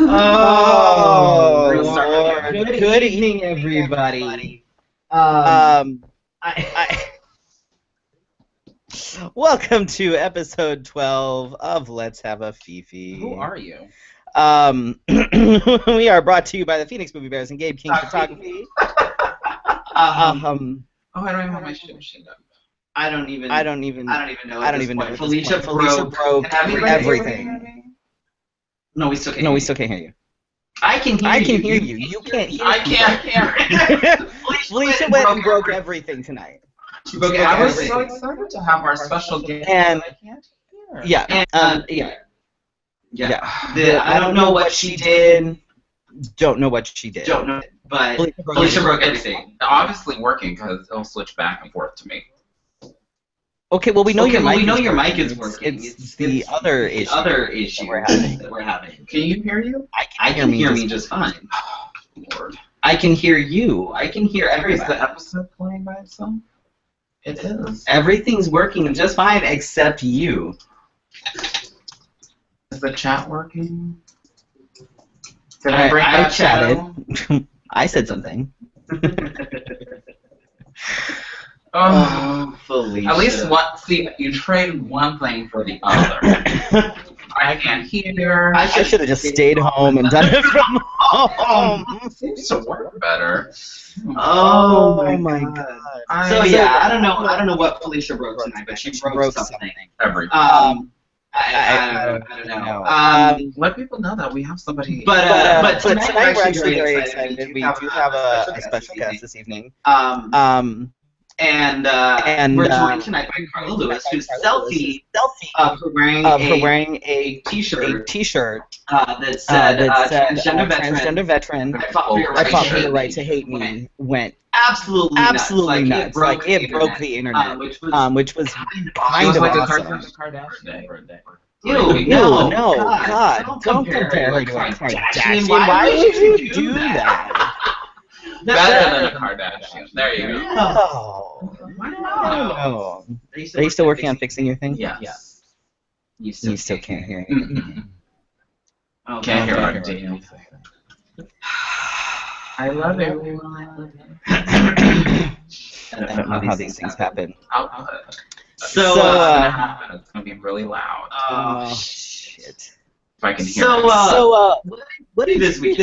Oh, Lord. Good evening, everybody. Welcome to episode 12 of Let's Have a Fefe. Who are you? We are brought to you by the Phoenix Movie Bears and Gabe King Photography. I don't even have my shit up. I don't even know. Felicia broke everything. No, we still can't hear you. I can hear you. You can't hear I can't hear. Felicia went and broke everything tonight. I was so excited to have our special guest. And I can't hear. Yeah. I don't know what she did. Don't know what she did. Don't know. But Felicia broke everything. Obviously working because it'll switch back and forth to me. Okay, well we know your mic is working. It's the other issue that we're having. Can you hear you? I can hear me just fine. Lord. I can hear you. I can hear everybody. Is the episode playing by itself? It is. Everything's working just fine except you. Is the chat working? Did I break that chatted? I said something. Oh, Felicia. At least you traded one thing for the other. I can't hear. I should have just stayed home and done it from home. Seems to work better. Oh my god. I don't know what Felicia broke tonight, but she broke something. Everything. I don't know. Let people know that we have somebody. But tonight we're actually very excited. We do have a special guest this evening. And we're joined tonight by Carla Lewis, who's selfie of her wearing a t-shirt that said transgender veteran. I fought for your right to hate me. Went absolutely nuts. Like it broke the internet, which was kind of awesome. No, God, don't compare her to a Kardashian. Why would you do that? Better than a Kardashian. There you go. No. Are you still working on fixing your thing? Yes. You still can't hear it. Can't hear our damn thing. I love everyone. I don't know how these things happen. So, it's gonna be really loud. Oh shit. If I can hear. What did this week?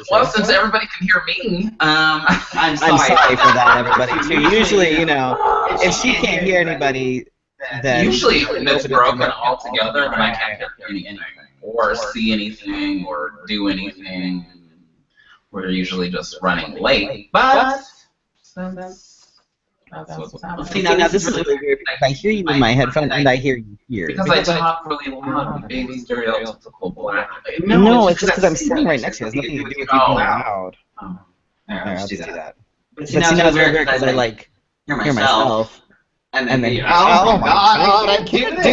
Well, since everybody can hear me, I'm sorry for that, everybody. Too. Usually, if she can't hear anybody, then usually it's broken all together, and I can't hear anything, or see anything, or do anything. We're usually just running late, but see, now this is really weird because I hear you in my headphone and I hear you here. Because I talk really loud, being stereotypical black. No, it's just because I'm sitting right next to you. It has nothing to do with you being loud. Oh. I'll just do that. But see, now it's weird because I hear myself. And then oh my god, I can't do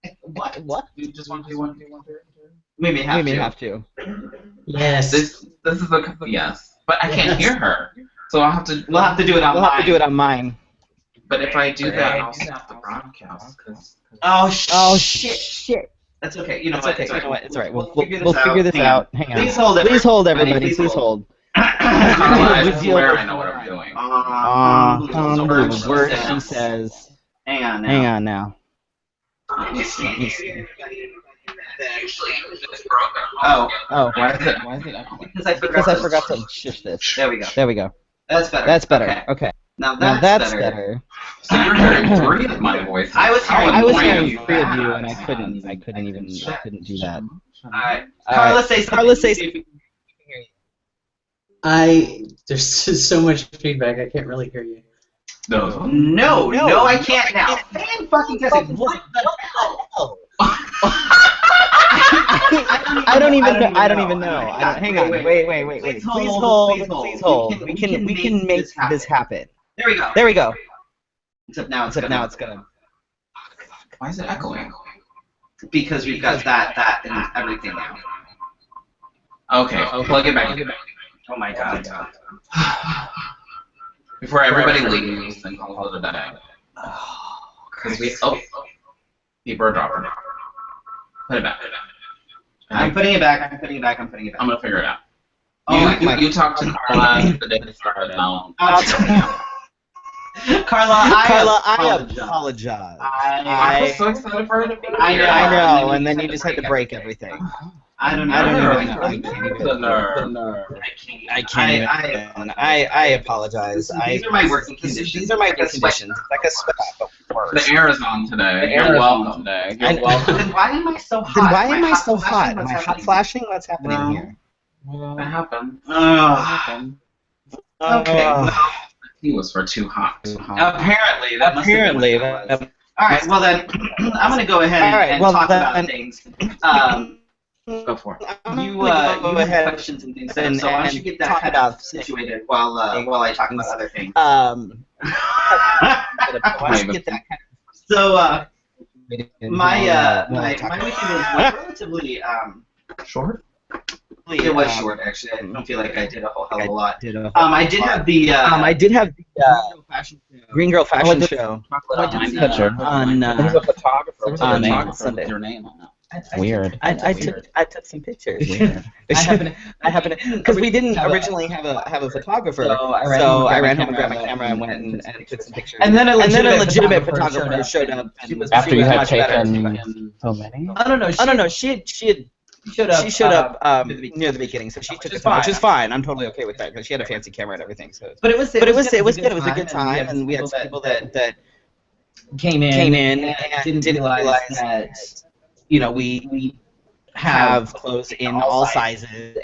this! What? You just want to do one? We may have to. Yes. This is a yes, but I can't hear her. So We'll have to do it on We'll have to do it on mine. But if I do that, I'll stop the broadcast. Oh shit. That's okay. You know what? It's alright. We'll figure this out. Hang on. Please hold, everybody. Please hold. I swear I know what I'm doing. The word she says. Hang on now. Actually, it's broken. Oh. Why is it echoing? Because I forgot to shift this. There we go. That's better. Okay. Now that's better. So you're hearing three of my voice. I was hearing three of you, and I couldn't do that. Alright. Carla, say something. There's so much feedback, I can't really hear you. No, I can't now. Fan fucking testing. What the hell? I don't even know. Hang on. Wait. Please hold. We can make this happen. There we go. Except now it's gonna. Why is it echoing? Because we've got that and everything now. Okay, plug it back. Oh my god. Before everybody leaves and calls it a day. Because people are dropping. Put it back. I'm putting it back. I'm putting it back. I'm gonna figure it out. Oh, you talked to Carla the day it started. Carla, I apologize. I was so excited for her to be here. I know, and then you just had to break everything. I don't know. I can't even. I apologize. These are my working conditions. These are my working conditions. It's like a sweat, but worse. The air is on today. You're welcome today. You're welcome. Then why am I so hot? Am I hot flashing? What's happening here? Well, that happened. Okay. He was for too hot. Apparently. All right. Well then, I'm gonna go ahead and talk about things. Go for it. You have questions and things. So why don't you get that kind of situated while I talk about other things. So my weekend was relatively short. It was short, actually. I don't feel like I did a whole hell of a lot. I did have the Green Girl Fashion Show on Sunday. Your name on it. Weird. I took some pictures. Weird. I happened because we didn't originally have a photographer, so I ran home and grabbed my camera and went and took some pictures. And then a legitimate photographer showed up. After you had taken so many? I don't know. She showed up near the beginning, so she took it, which is fine. I'm totally okay with that because she had a fancy camera and everything. So, but it was good. It was a good time, and we had some people that came in and didn't realize that we have clothes in all sizes,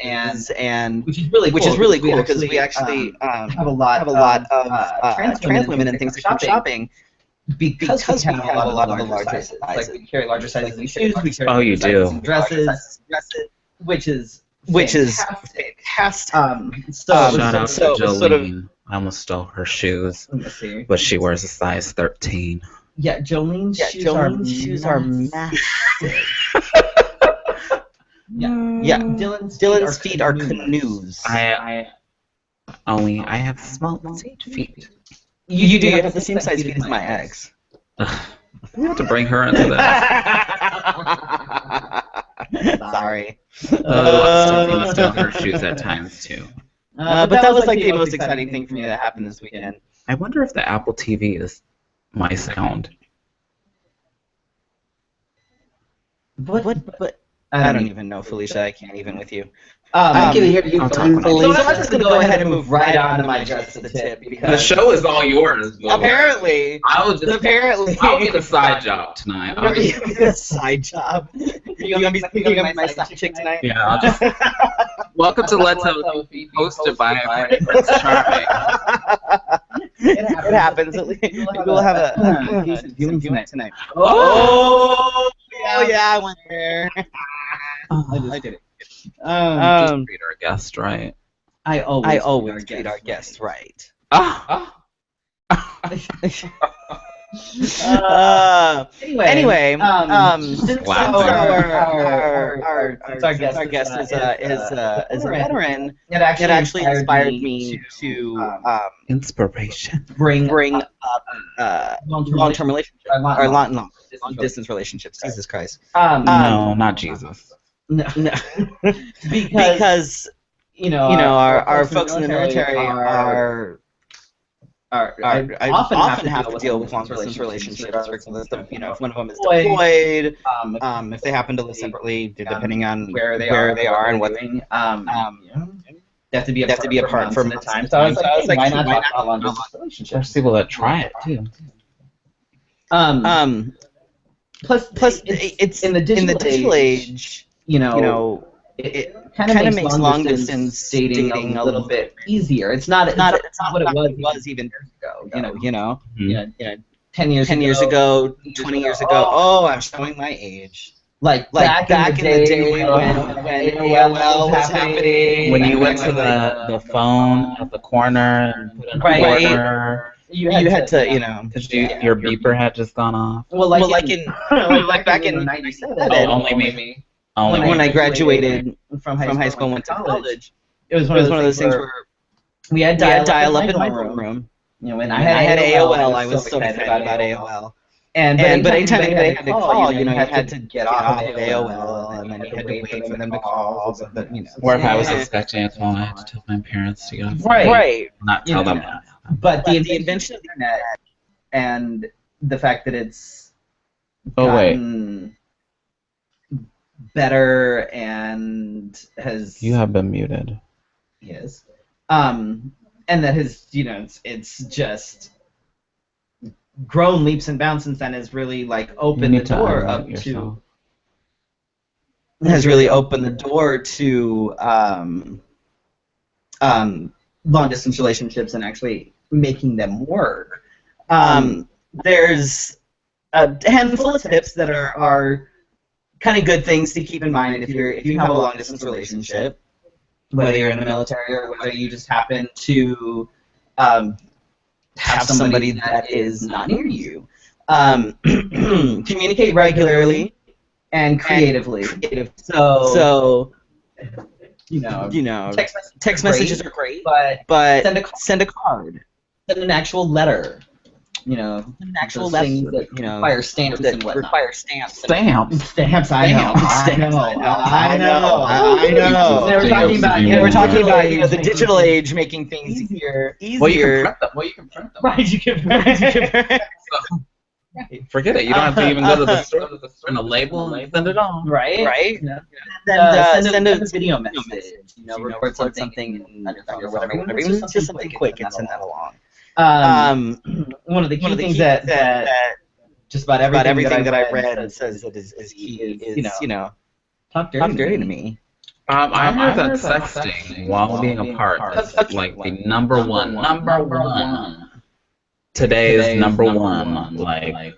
and which is really cool because we actually have a lot of trans women and things that come shopping. Because we have a lot of the larger sizes. Like we carry larger sizes in shoes, we carry you do. Dresses, which is fantastic. Shout out to Jolene. I almost stole her shoes, but she wears a size 13. Yeah, Jolene's shoes are massive. Yeah. Dylan's feet are canoes. I have small petite feet. You do. You have the same size feet as my ex. We have to bring her into that. Sorry. I stole her shoes at times too. But that was like the most exciting thing for me that happened this weekend. I wonder if the Apple TV is my sound. But I don't even know, Felicia. I can't even with you. I can hear you, Felicia. So I'm just going to go ahead and move right on to my dress to the tip. Because the show is all yours. Apparently. I'll get a side job tonight. I'll get a side job. You're going to be my side chick tonight? Yeah, I'll just... Welcome to Let's Have a Feet, hosted by Prince Charming. It happens. We'll have a decent viewing tonight. Oh, yeah, I went there. I did it. Just treat our guest right. I always treat our guests right. Anyway, since our guest is a veteran, it actually inspired me to inspiration. Bring up long-term relationships or long-distance relationships. Jesus Christ. No, not Jesus. No. because our folks in the military are often have to deal with long-distance relationships. For instance, if one of them is deployed, if they happen to live separately, depending on where they are and what they have to be apart for months at a time. So I was like, why not talk about long-distance relationships? There's people that try it too. Plus, it's in the digital age. It kind of makes long distance dating a little bit easier. It's not what it was even years ago. 10 years ago, 20 years ago. Oh, I'm showing my age. Like back in the day when AOL was happening. When you went to the phone at the corner and put in a quarter. You had to, because your beeper had just gone off. Well, back in '97. Only me. When I graduated from high school and went to college, it was one of those things where we had dial-up in my room. When I had AOL, I was so excited about AOL. but anytime they had to call, you had to get off of AOL, and then you had to wait for them to call. So that, Or if I was expecting a call, I had to tell my parents to get off. Right. Not tell them. But the invention of the internet and the fact that it's gotten better and has... You have been muted. Yes. And that has, it's just grown leaps and bounds since then, has really like opened the door up to... Has really opened the door to long distance relationships and actually making them work. There's a handful of tips that are kind of good things to keep in mind if you have a long distance relationship, whether you're in the military or whether you just happen to have somebody that is not near you. Communicate regularly and creatively. So text messages are great, but send a card. Send an actual letter. An actual letter that require stamps and whatnot. Stamps. I know. We're talking about the digital age making things easier. Well, you can print them. Right, you can print them. Forget it. You don't have to even go to the store. Print a label and send it on. Right. Then send a video message. Record something on your phone or whatever. Even just something quick and send that along. One of the key things that just about everything that I read says that is key is talk dirty to me. I heard that sexting while being apart is like the number one. Today's number one, like,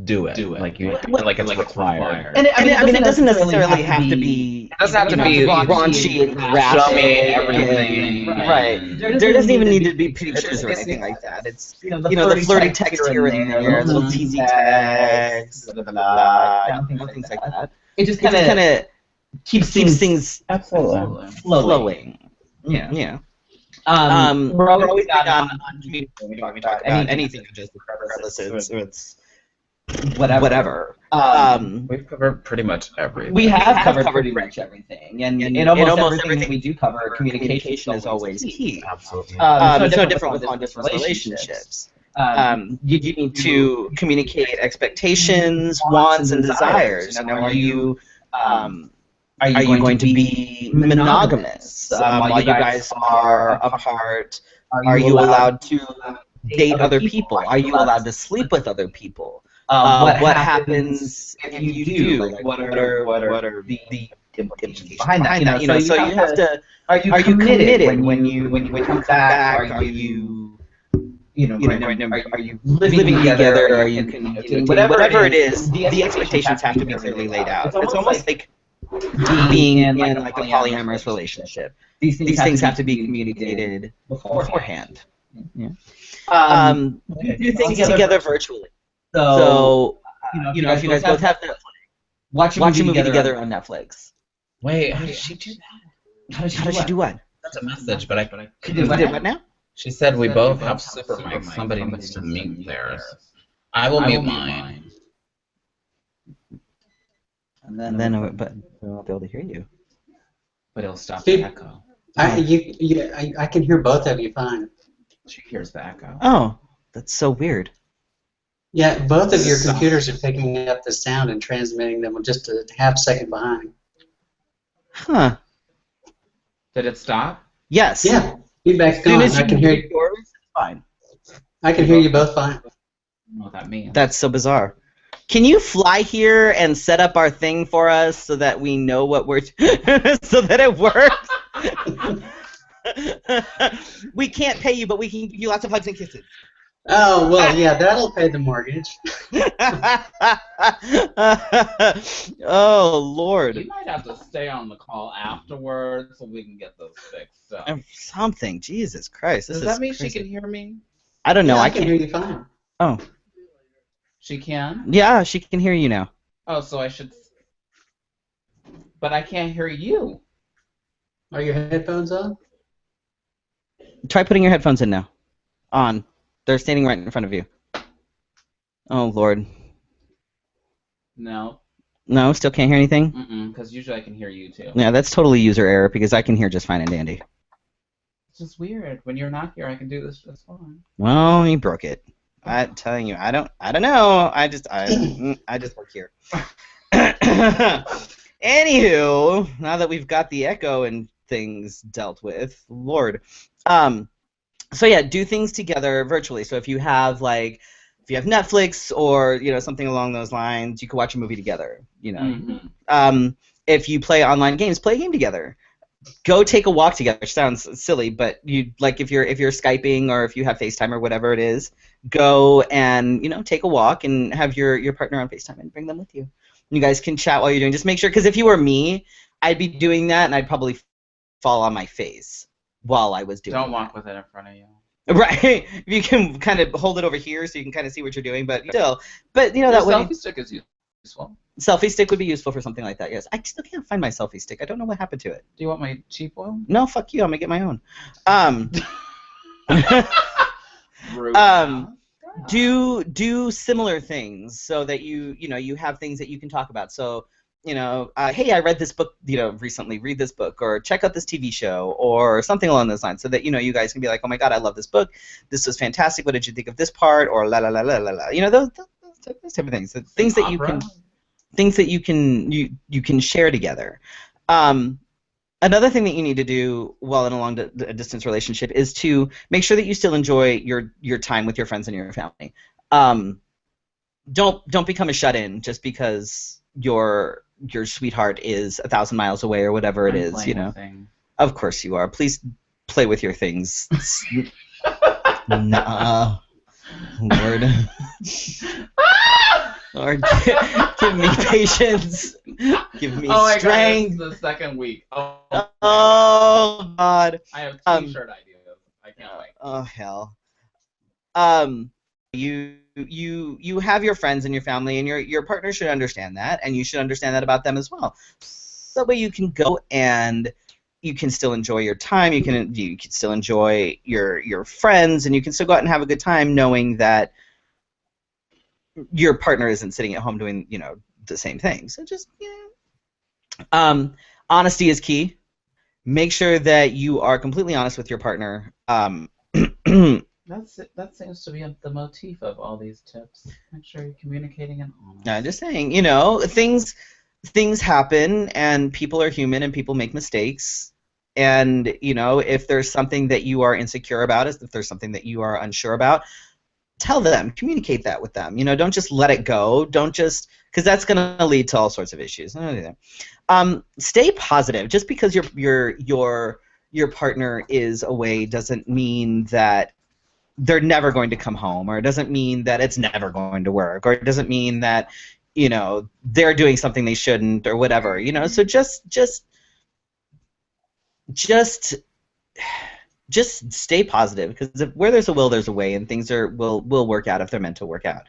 do it. Like it's required. And it doesn't necessarily have to be. It doesn't have to be raunchy and graphic. Show me everything. Right. There doesn't even need to be pictures or anything like that. It's the flirty text here and there, little teasy text, things like that. It just kind of keeps things absolutely flowing. Yeah. We're always on community when we talk about anything, just regardless it's whatever. We've covered pretty much everything. We have covered pretty much everything, and in almost everything that we do cover, communication is always key. Absolutely. It's no different with long-distance relationships. You need to communicate expectations, wants, and desires. Are you going to be monogamous while you guys are apart? Are you allowed to date other people? Are you allowed to sleep with other people? What happens if you do? Like, what are the implications behind that? So you have to. Are you committed when you come back? Are you are you living together? Are you communicating? Whatever it is, the expectations have to be clearly laid out. It's almost like being in like a polyamorous relationship. These things have to be communicated beforehand. Yeah. Do things together virtually. So if you guys both have Netflix, watch a movie together on Netflix. Wait, how did she do that? How did she do what? That's a message, but I did what now? She said we both have super mics. Somebody needs to mute theirs. I will mute mine. And then, but we won't be able to hear you. But it'll stop the echo. I can hear both of you fine. She hears the echo. Oh, that's so weird. Yeah, both of your computers are picking up the sound and transmitting them just a half second behind. Huh. Did it stop? Yes. Yeah. Feedback's gone. I can hear you. Yours, fine. I can hear you both fine. I don't know what that means. That's so bizarre. Can you fly here and set up our thing for us so that we know what we're so that it works? We can't pay you, but we can give you lots of hugs and kisses. Oh, well, yeah, that'll pay the mortgage. Oh, Lord. You might have to stay on the call afterwards so we can get those fixed up. Something. Jesus Christ. Does that mean she can hear me? I don't know. Yeah, I can hear you fine. Oh. She can? Yeah, she can hear you now. Oh, so I should... But I can't hear you. Are your headphones on? Try putting your headphones in now. On. They're standing right in front of you. Oh, Lord. No. No, still can't hear anything? Because usually I can hear you too. Yeah, that's totally user error because I can hear just fine and dandy. It's just weird. When you're not here, I can do this just fine. Well, you broke it. I'm telling you, I don't know. I just work here. Anywho, now that we've got the echo and things dealt with, Lord. So yeah, do things together virtually. So if you have Netflix or something along those lines, you can watch a movie together. If you play online games, play a game together. Go take a walk together. Which sounds silly, but if you're Skyping or if you have FaceTime or whatever it is, go and take a walk and have your partner on FaceTime and bring them with you. You guys can chat while you're doing. Just make sure, because if you were me, I'd be doing that and I'd probably fall on my face while I was doing. Don't walk with it in front of you. Right. You can kind of hold it over here so you can kind of see what you're doing, but still. But that way. Selfie stick is useful. Selfie stick would be useful for something like that. Yes. I still can't find my selfie stick. I don't know what happened to it. Do you want my cheap one? No, fuck you. I'm gonna get my own. Do similar things so that you have things that you can talk about. So hey, I read this book recently. Read this book, or check out this TV show, or something along those lines, so that you guys can be like, oh my god, I love this book. This was fantastic. What did you think of this part? Or la la la la la la. Those type of things. Things that you can share together. Another thing that you need to do while in a long distance relationship is to make sure that you still enjoy your time with your friends and your family. Don't become a shut-in just because your sweetheart is 1,000 miles away or whatever it is. Of course you are. Please play with your things. Nuh-uh. Lord. Lord, give me patience. Give me strength. God, this is the second week. Oh God. I have T-shirt ideas. I can't wait. Oh hell. You have your friends and your family, and your partner should understand that, and you should understand that about them as well. So that way you can go and you can still enjoy your time. You can still enjoy your friends, and you can still go out and have a good time, knowing that your partner isn't sitting at home doing the same thing. So just honesty is key. Make sure that you are completely honest with your partner. That seems to be the motif of all these tips. Make sure you're communicating and honest. I'm just saying, things happen, and people are human, and people make mistakes. And if there's something that you are insecure about, if there's something that you are unsure about, tell them, communicate that with them. Don't just let it go. Don't just, because that's going to lead to all sorts of issues. Stay positive. Just because your partner is away doesn't mean that they're never going to come home, or it doesn't mean that it's never going to work, or it doesn't mean that they're doing something they shouldn't, or whatever. So just stay positive, because where there's a will, there's a way, and things will work out if they're meant to work out.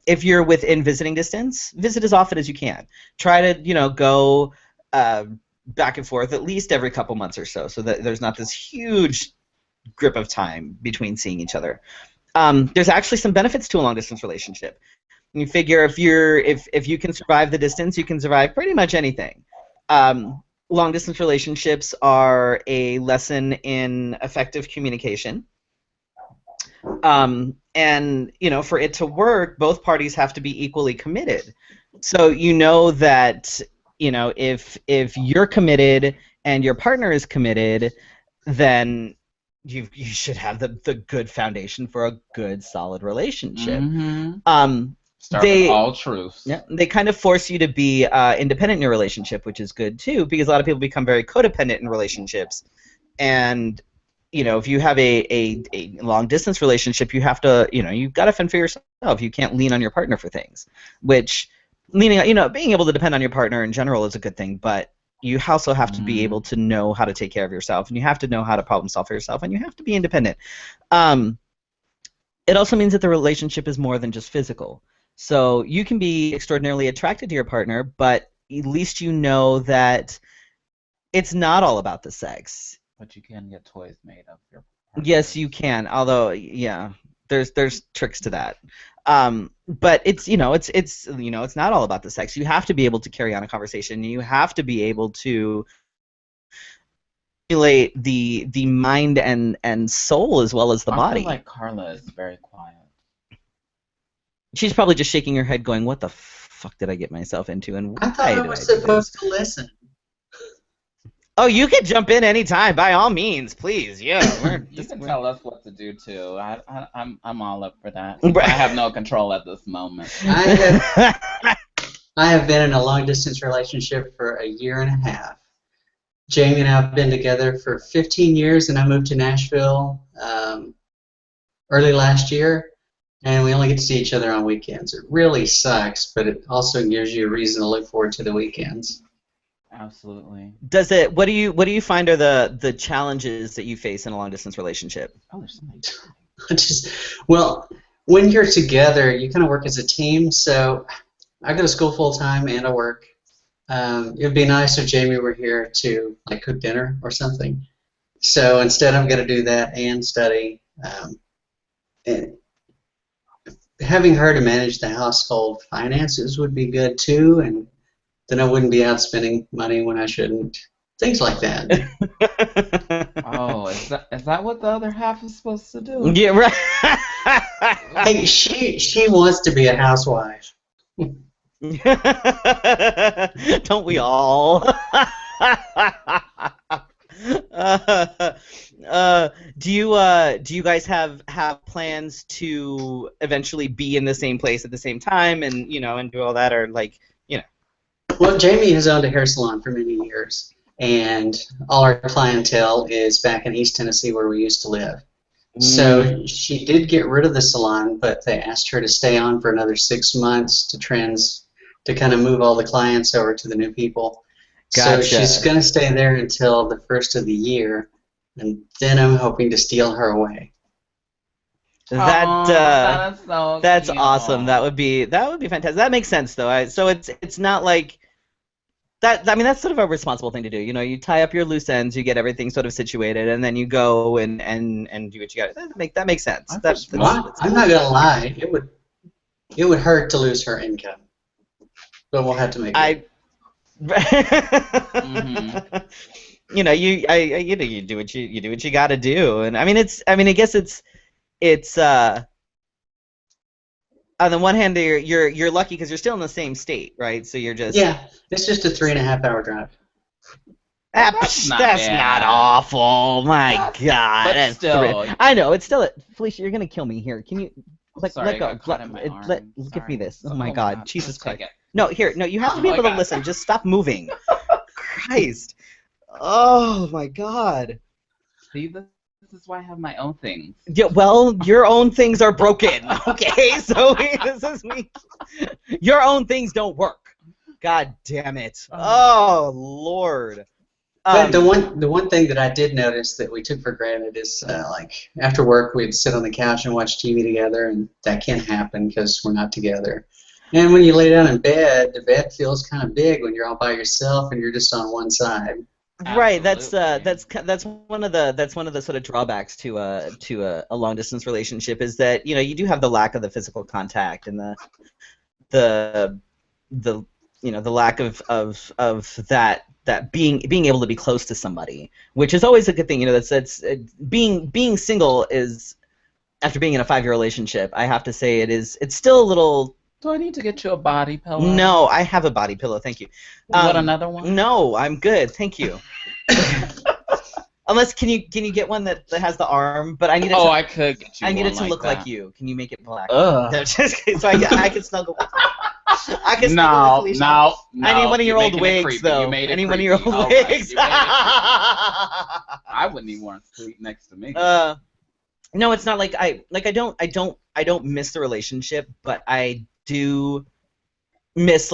If you're within visiting distance, visit as often as you can. Try to go back and forth at least every couple months or so that there's not this huge grip of time between seeing each other. There's actually some benefits to a long distance relationship. You figure if you can survive the distance, you can survive pretty much anything. Long distance relationships are a lesson in effective communication. And for it to work, both parties have to be equally committed. So that if you're committed and your partner is committed, then you should have the good foundation for a good, solid relationship. Start with all truths. Yeah, they kind of force you to be independent in your relationship, which is good too, because a lot of people become very codependent in relationships. And if you have a long distance relationship, you have to you've got to fend for yourself. You can't lean on your partner for things. Which being able to depend on your partner in general is a good thing, but you also have to be able to know how to take care of yourself, and you have to know how to problem solve for yourself, and you have to be independent. It also means that the relationship is more than just physical. So you can be extraordinarily attracted to your partner, but at least you know that it's not all about the sex. But you can get toys made of your partner. Yes, you can. Although, yeah, there's tricks to that. But it's it's not all about the sex. You have to be able to carry on a conversation. You have to be able to stimulate the mind and soul as well as the body. I feel like Carla is very quiet. She's probably just shaking her head, going, "What the fuck did I get myself into?" And I thought I was supposed to listen. Oh, you can jump in anytime, by all means, please. Yeah, you can tell us what to do too. I'm all up for that. I have no control at this moment. I have been in a long distance relationship for 1.5 years. Jamie and I have been together for 15 years, and I moved to Nashville early last year, and we only get to see each other on weekends. It really sucks, but it also gives you a reason to look forward to the weekends. Absolutely. Does it? What do you find are the challenges that you face in a long distance relationship? Oh, there's something. Well, when you're together, you kind of work as a team. So I go to school full time and I work. It'd be nice if Jamie were here to like cook dinner or something. So instead, I'm going to do that and study. And having her to manage the household finances would be good too, and then I wouldn't be out spending money when I shouldn't. Things like that. Oh, is that what the other half is supposed to do? Yeah, right. Hey, she wants to be a housewife. Don't we all? Do you guys have plans to eventually be in the same place at the same time and and do all that, or like Well, Jamie has owned a hair salon for many years, and all our clientele is back in East Tennessee where we used to live. So she did get rid of the salon, but they asked her to stay on for another 6 months to kind of move all the clients over to the new people. Gotcha. So she's going to stay there until the first of the year, and then I'm hoping to steal her away. That's cute. awesome. That would be fantastic. That makes sense though. So it's not like that. I mean, that's sort of a responsible thing to do. You tie up your loose ends, you get everything sort of situated, and then you go and do what you got. That makes sense. I'm not gonna lie. It would hurt to lose her income, but we'll have to make it. You do what you got to do, and I guess it's on the one hand you're lucky because you're still in the same state, right? So you're just it's just a 3.5-hour drive. That's not awful. My God, but that's still, I know it's still. Felicia, you're gonna kill me here. Can you let sorry, go? Give me this. Oh my God, Jesus Christ! No, you have to be able to listen. Just stop moving. Christ. Oh my God. See, this is why I have my own things. Yeah, well, your own things are broken. Okay, so this is me. Your own things don't work. God damn it. Oh Lord. But the one thing that I did notice that we took for granted is like after work we'd sit on the couch and watch TV together, and that can't happen because we're not together. And when you lay down in bed, the bed feels kind of big when you're all by yourself and you're just on one side. Right. That's one of the sort of drawbacks to a long distance relationship is that you do have the lack of the physical contact and the lack of that being able to be close to somebody, which is always a good thing. That's being single is, after being in a 5-year relationship, I have to say it's still a little. Do I need to get you a body pillow? No, I have a body pillow, thank you. You want another one? No, I'm good, thank you. Unless, can you get one that has the arm? But I need it. I could get you. I need one it to look like you. Can you make it black? So I can snuggle. I can snuggle with Felicia. No. I need one of your old wigs, though. I need one of your old wigs. I wouldn't even want to sleep next to me. No, it's not like I don't miss the relationship, but I do miss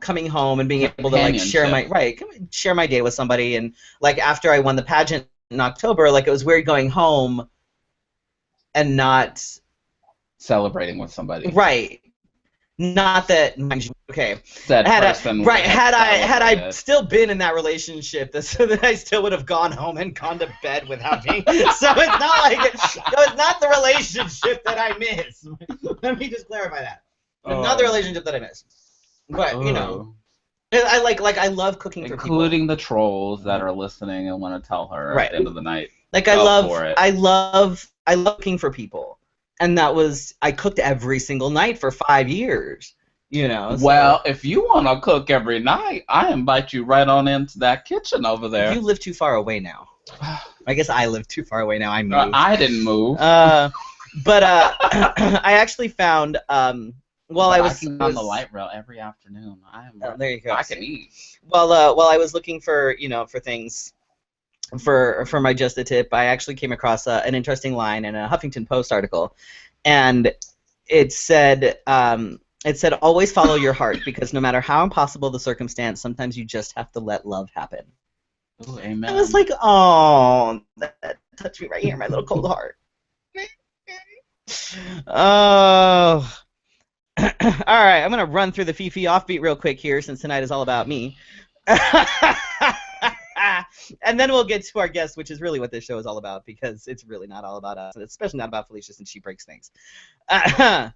coming home and being able to share my day with somebody. And after I won the pageant in October, it was weird going home and not celebrating with somebody. Right. Not that, okay. Said Had I I still been in that relationship, then I still would have gone home and gone to bed without me. So it's not like it's not the relationship that I miss. Let me just clarify that. It's not the relationship that I miss. But you know, I I love cooking for people, including the trolls that are listening and want to tell her at the end of the night. Like I love cooking for people. And that was, I cooked every single night for 5 years, you know. So. Well, if you want to cook every night, I invite you right on into that kitchen over there. You live too far away now. I guess I live too far away now. I moved. I didn't move. But I actually found, while I was on the light rail every afternoon. There you go. I can eat. While I was looking for, you know, for things. For my Just a Tip, I actually came across an interesting line in a Huffington Post article, and it said always follow your heart, because no matter how impossible the circumstance, sometimes you just have to let love happen. Ooh, amen. I was like, oh, that touched me right here, my little cold heart. Oh. All right, I'm gonna run through the Fefe offbeat real quick here, since tonight is all about me. And then we'll get to our guest, which is really what this show is all about, because it's really not all about us, especially not about Felicia, since she breaks things. I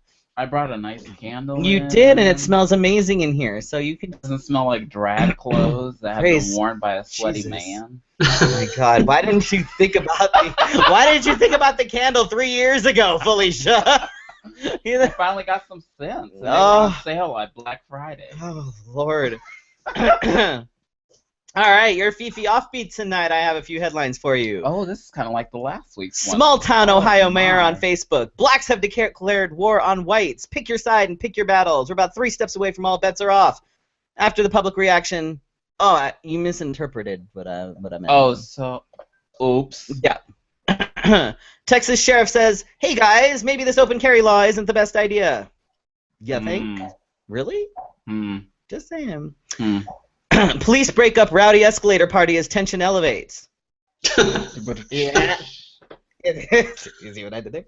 brought a nice candle. You did, and it smells amazing in here, so you can. It doesn't smell like drag clothes that have been worn by a sweaty man. Oh my God! Why didn't you think about the candle 3 years ago, Felicia? I finally got some sense. And they were on sale at Black Friday. Oh Lord. All right, your Fefe offbeat tonight. I have a few headlines for you. Oh, this is kind of like the last week's one. Small-town Ohio mayor on Facebook. Blacks have declared war on whites. Pick your side and pick your battles. We're about 3 steps away from all bets are off. After the public reaction, you misinterpreted what I meant. Oh, so, oops. Yeah. Texas sheriff says, hey guys, maybe this open carry law isn't the best idea. You think? Really? Just saying. Police break up rowdy escalator party as tension elevates. Yeah. You see what I did there?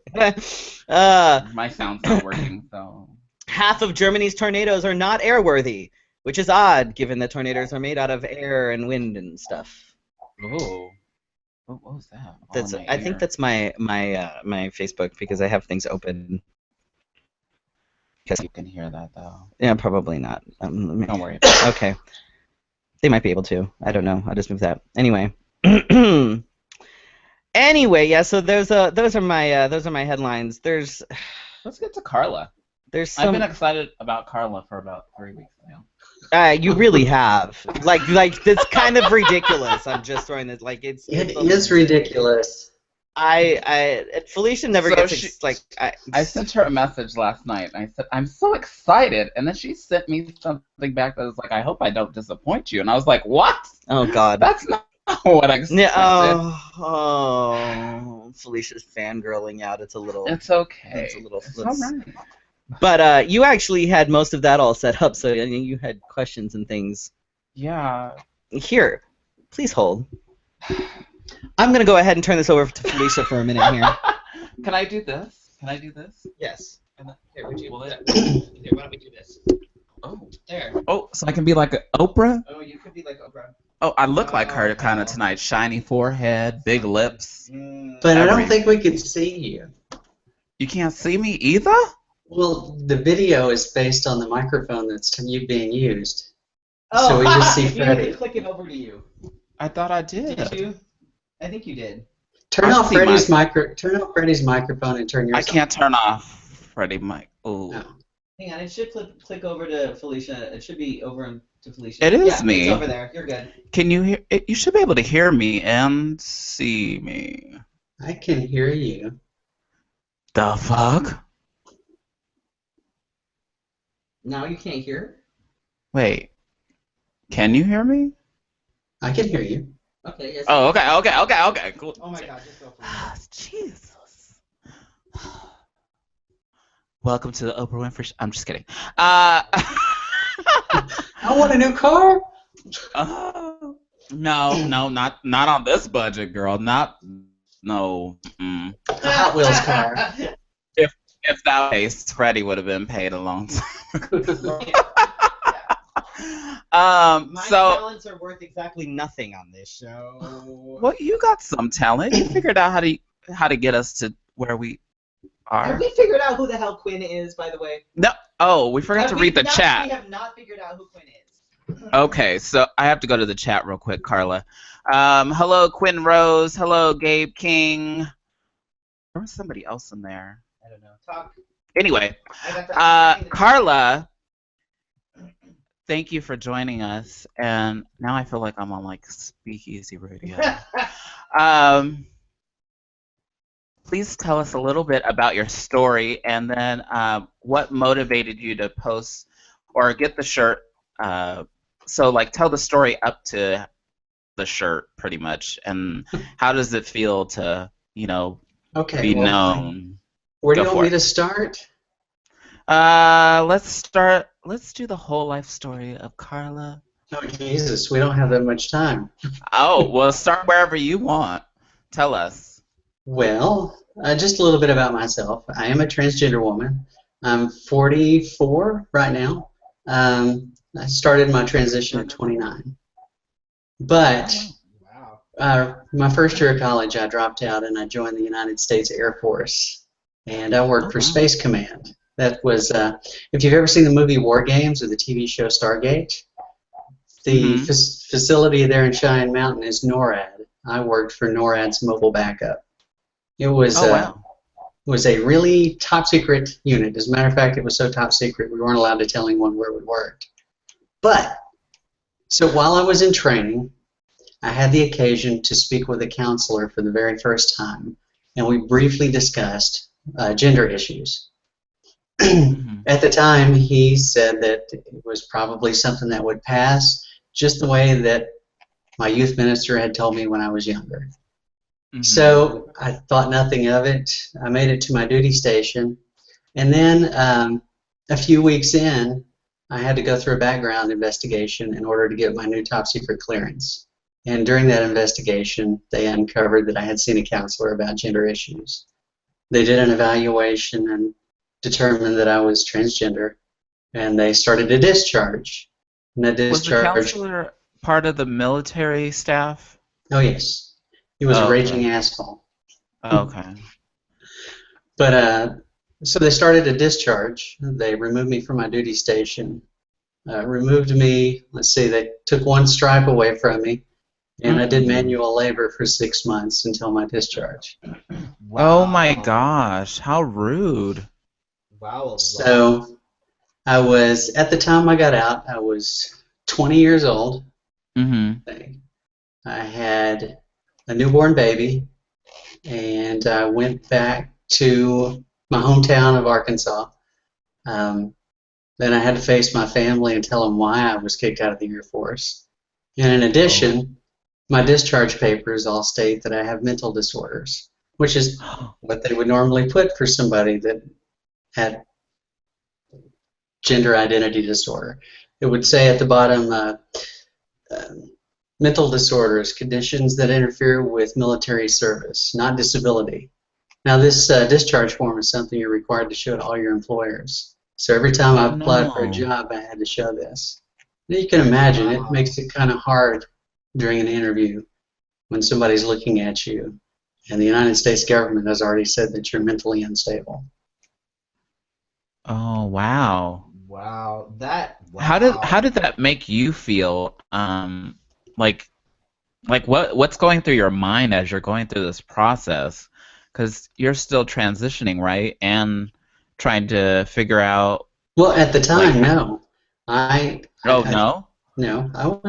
My sound's not working, so. Half of Germany's tornadoes are not airworthy, which is odd given that tornadoes are made out of air and wind and stuff. Oh. What was that? I think that's my Facebook, because I have things open. You can hear that though. Yeah, probably not. Don't worry. Okay. They might be able to. I don't know. I'll just move that. Anyway. Anyway, yeah. So those are my headlines. Let's get to Carla. I've been excited about Carla for about 3 weeks now. You really have. Like it's kind of ridiculous. I'm just throwing this. Like it is ridiculous. Felicia never gets like. I sent her a message last night, and I said, I'm so excited, and then she sent me something back that was like, I hope I don't disappoint you, and I was like, what? Oh God, that's not what I expected. Yeah, Felicia's fangirling out. It's a little. It's okay. It's a little. It's all right. But you actually had most of that all set up, so you had questions and things. Yeah. Here, please hold. I'm going to go ahead and turn this over to Felicia for a minute here. Can I do this? Yes. Here, would you? Here, why don't we do this? Oh. There. Oh, so I can be like Oprah? Oh, you could be like Oprah. Oh, I look like her kind of tonight. Shiny forehead, big lips. But I don't think we can see you. You can't see me either? Well, the video is based on the microphone that's being used. Oh, so we just see Freddy. You click it over to you. I thought I did. Did you? I think you did. Turn off Freddy's microphone and turn yours. I can't turn off Freddy's mic. Oh. No. Hang on, it should click over to Felicia. It should be over to Felicia. It is me. It's over there. You're good. Can you hear? You should be able to hear me and see me. I can hear you. The fuck? Now you can't hear? Wait. Can you hear me? I can hear you. Okay, yes. Oh, okay, cool. Oh my God, just go for it. Jesus. Welcome to the Oprah Winfrey Show. I'm just kidding. I want a new car. No, not on this budget, girl. No. A Hot Wheels car. If that was the case, Freddy would have been paid a long time ago. My So talents are worth exactly nothing on this show. well, you got some talent. You figured out how to get us to where we are. Have we figured out who the hell Quinn is, by the way? No. Oh, we forgot to read the chat. We have not figured out who Quinn is. Okay, so I have to go to the chat real quick, Carla. Hello, Quinn Rose. Hello, Gabe King. There was somebody else in there. I don't know. Talk. Anyway, Carla, thank you for joining us. And now I feel like I'm on like Speakeasy Radio. Please tell us a little bit about your story, and then what motivated you to post or get the shirt. So, like, tell the story up to the shirt, pretty much, and how does it feel to, be known? Where do you want me to start? Let's do the whole life story of Carla. Oh, Jesus, we don't have that much time. Oh, well, start wherever you want. Tell us. Well, just a little bit about myself. I am a transgender woman. I'm 44 right now. I started my transition at 29. But my first year of college, I dropped out and I joined the United States Air Force. And I worked for Space Command. That was, if you've ever seen the movie War Games or the TV show Stargate, the facility there in Cheyenne Mountain is NORAD. I worked for NORAD's mobile backup. It was a really top secret unit. As a matter of fact, it was so top secret we weren't allowed to tell anyone where we worked. But, so while I was in training, I had the occasion to speak with a counselor for the very first time, and we briefly discussed gender issues. At the time, he said that it was probably something that would pass, just the way that my youth minister had told me when I was younger. So I thought nothing of it. I made it to my duty station, and then a few weeks in, I had to go through a background investigation in order to get my new top secret clearance. And during that investigation, they uncovered that I had seen a counselor about gender issues. They did an evaluation and determined that I was transgender, and they started a discharge. And that discharge. Was the counselor part of the military staff? Oh, yes. He was a raging asshole. Okay. But so they started a discharge. They removed me from my duty station. Removed me. Let's see. They took one stripe away from me, and I did manual labor for 6 months until my discharge. Wow. Oh my gosh! How rude. Wow. So I was, at the time I got out, I was 20 years old. I had a newborn baby, and I went back to my hometown of Arkansas. Then I had to face my family and tell them why I was kicked out of the Air Force. And in addition, my discharge papers all state that I have mental disorders, which is what they would normally put for somebody that had gender identity disorder. It would say at the bottom, mental disorders, conditions that interfere with military service, not disability. Now this discharge form is something you're required to show to all your employers. So every time I applied for a job, I had to show this. Now you can imagine, it makes it kind of hard during an interview when somebody's looking at you and the United States government has already said that you're mentally unstable. Oh, wow. Wow. How did that make you feel? Like what's going through your mind as you're going through this process? Because you're still transitioning, right? And trying to figure out. Well, at the time, no. No,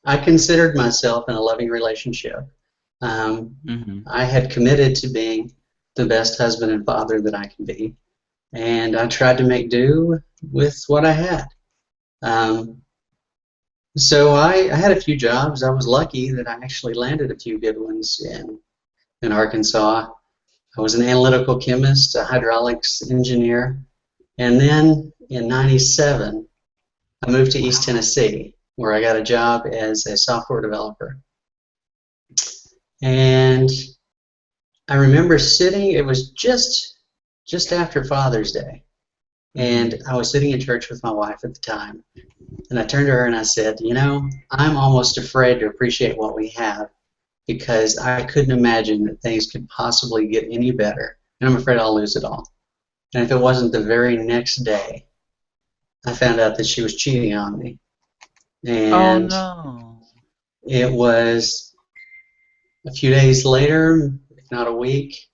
I considered myself in a loving relationship. I had committed to being the best husband and father that I can be, and I tried to make do with what I had. So I had a few jobs. I was lucky that I actually landed a few good ones in Arkansas. I was an analytical chemist, a hydraulics engineer, and then in '97, I moved to East Tennessee, where I got a job as a software developer. And I remember sitting, it was just just after Father's Day. And I was sitting in church with my wife at the time, and I turned to her and I said, you know, I'm almost afraid to appreciate what we have because I couldn't imagine that things could possibly get any better, and I'm afraid I'll lose it all. And if it wasn't the very next day, I found out that she was cheating on me. And it was a few days later, if not a week,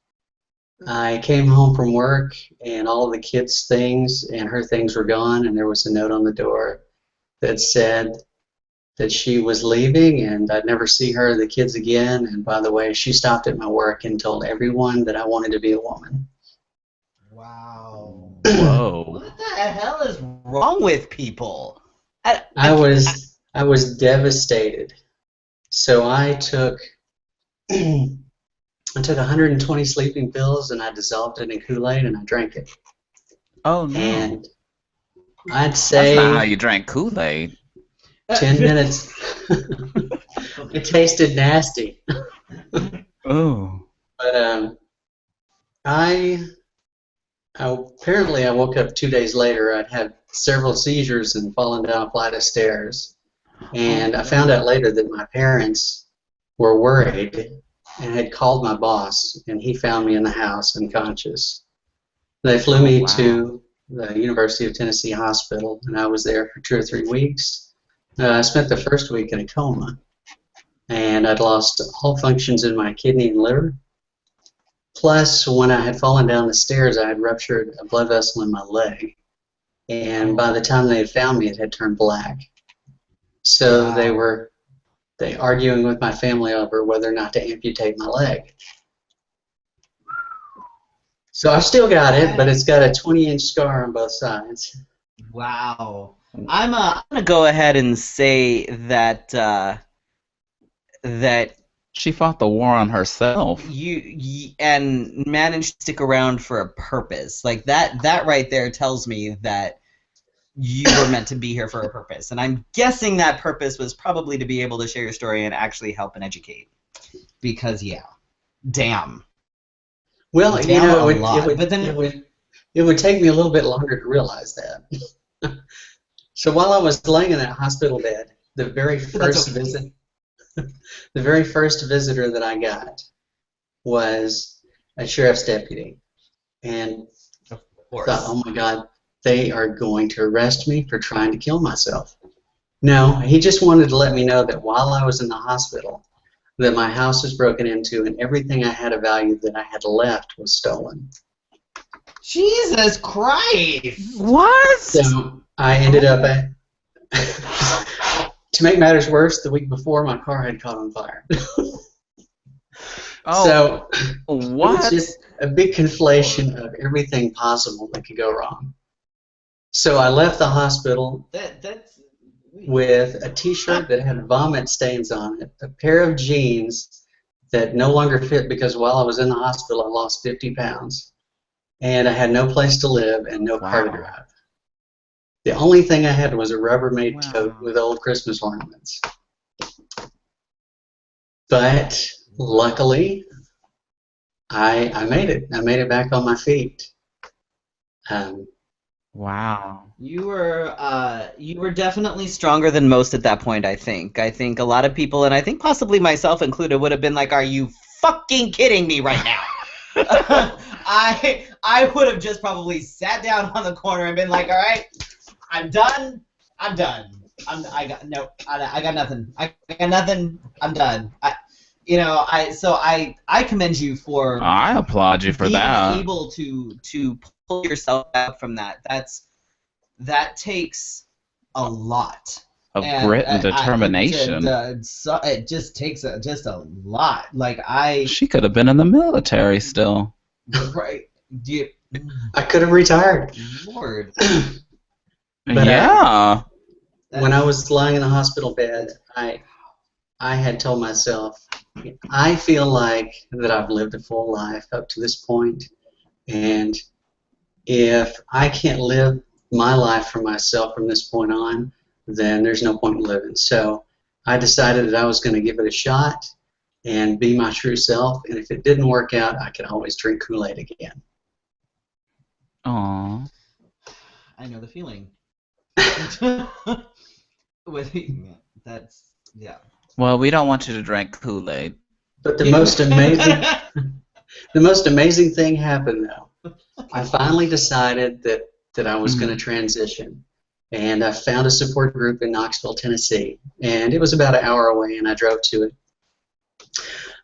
I came home from work and all of the kids' things and her things were gone, and there was a note on the door that said that she was leaving and I'd never see her or the kids again. And by the way, she stopped at my work and told everyone that I wanted to be a woman. Wow. Whoa. What the hell is wrong with people? I was devastated. So I took 120 sleeping pills and I dissolved it in Kool-Aid and I drank it. Oh no. And I'd say that's not how you drank Kool-Aid. 10 minutes. It tasted nasty. Oh. But apparently I woke up 2 days later. I'd had several seizures and fallen down a flight of stairs. And I found out later that my parents were worried and had called my boss, and he found me in the house unconscious. They flew me to the University of Tennessee Hospital, and I was there for 2 or 3 weeks. I spent the first week in a coma, and I'd lost all functions in my kidney and liver. Plus, when I had fallen down the stairs, I had ruptured a blood vessel in my leg, and by the time they had found me, it had turned black. So they were arguing with my family over whether or not to amputate my leg. So I've still got it, but it's got a 20-inch scar on both sides. Wow. I'm gonna go ahead and say that that she fought the war on herself. You and managed to stick around for a purpose. Like that right there tells me that you were meant to be here for a purpose. And I'm guessing that purpose was probably to be able to share your story and actually help and educate. Because damn. Well, damn, you know, it would take me a little bit longer to realize that. So while I was laying in that hospital bed, the very first visitor that I got was a sheriff's deputy, and I thought, oh my God, they are going to arrest me for trying to kill myself. No, he just wanted to let me know that while I was in the hospital, that my house was broken into and everything I had of value that I had left was stolen. Jesus Christ! What? So I ended up to make matters worse, the week before my car had caught on fire. So what? It was just a big conflation of everything possible that could go wrong. So I left the hospital with a t-shirt that had vomit stains on it, a pair of jeans that no longer fit because while I was in the hospital I lost 50 pounds, and I had no place to live and no car to drive. The only thing I had was a Rubbermaid coat with old Christmas ornaments. But luckily, I made it. I made it back on my feet. Wow. You were definitely stronger than most at that point, I think. I think a lot of people, and I think possibly myself included, would have been like, are you fucking kidding me right now? I would have just probably sat down on the corner and been like, all right, I'm done. I got nothing. I'm done. I commend you for. I applaud you for that. Being able to pull yourself out from that. That takes a lot of grit and determination. It just takes just a lot. Like she could have been in the military still. Right. I could have retired. Lord. But yeah. When I was lying in the hospital bed, I had told myself, I feel like that I've lived a full life up to this point, and if I can't live my life for myself from this point on, then there's no point in living. So I decided that I was going to give it a shot and be my true self, and if it didn't work out, I could always drink Kool-Aid again. Aww. I know the feeling. That's yeah. Well, we don't want you to drink Kool-Aid. But the most amazing, the most amazing thing happened though. I finally decided that I was going to transition, and I found a support group in Knoxville, Tennessee, and it was about an hour away, and I drove to it.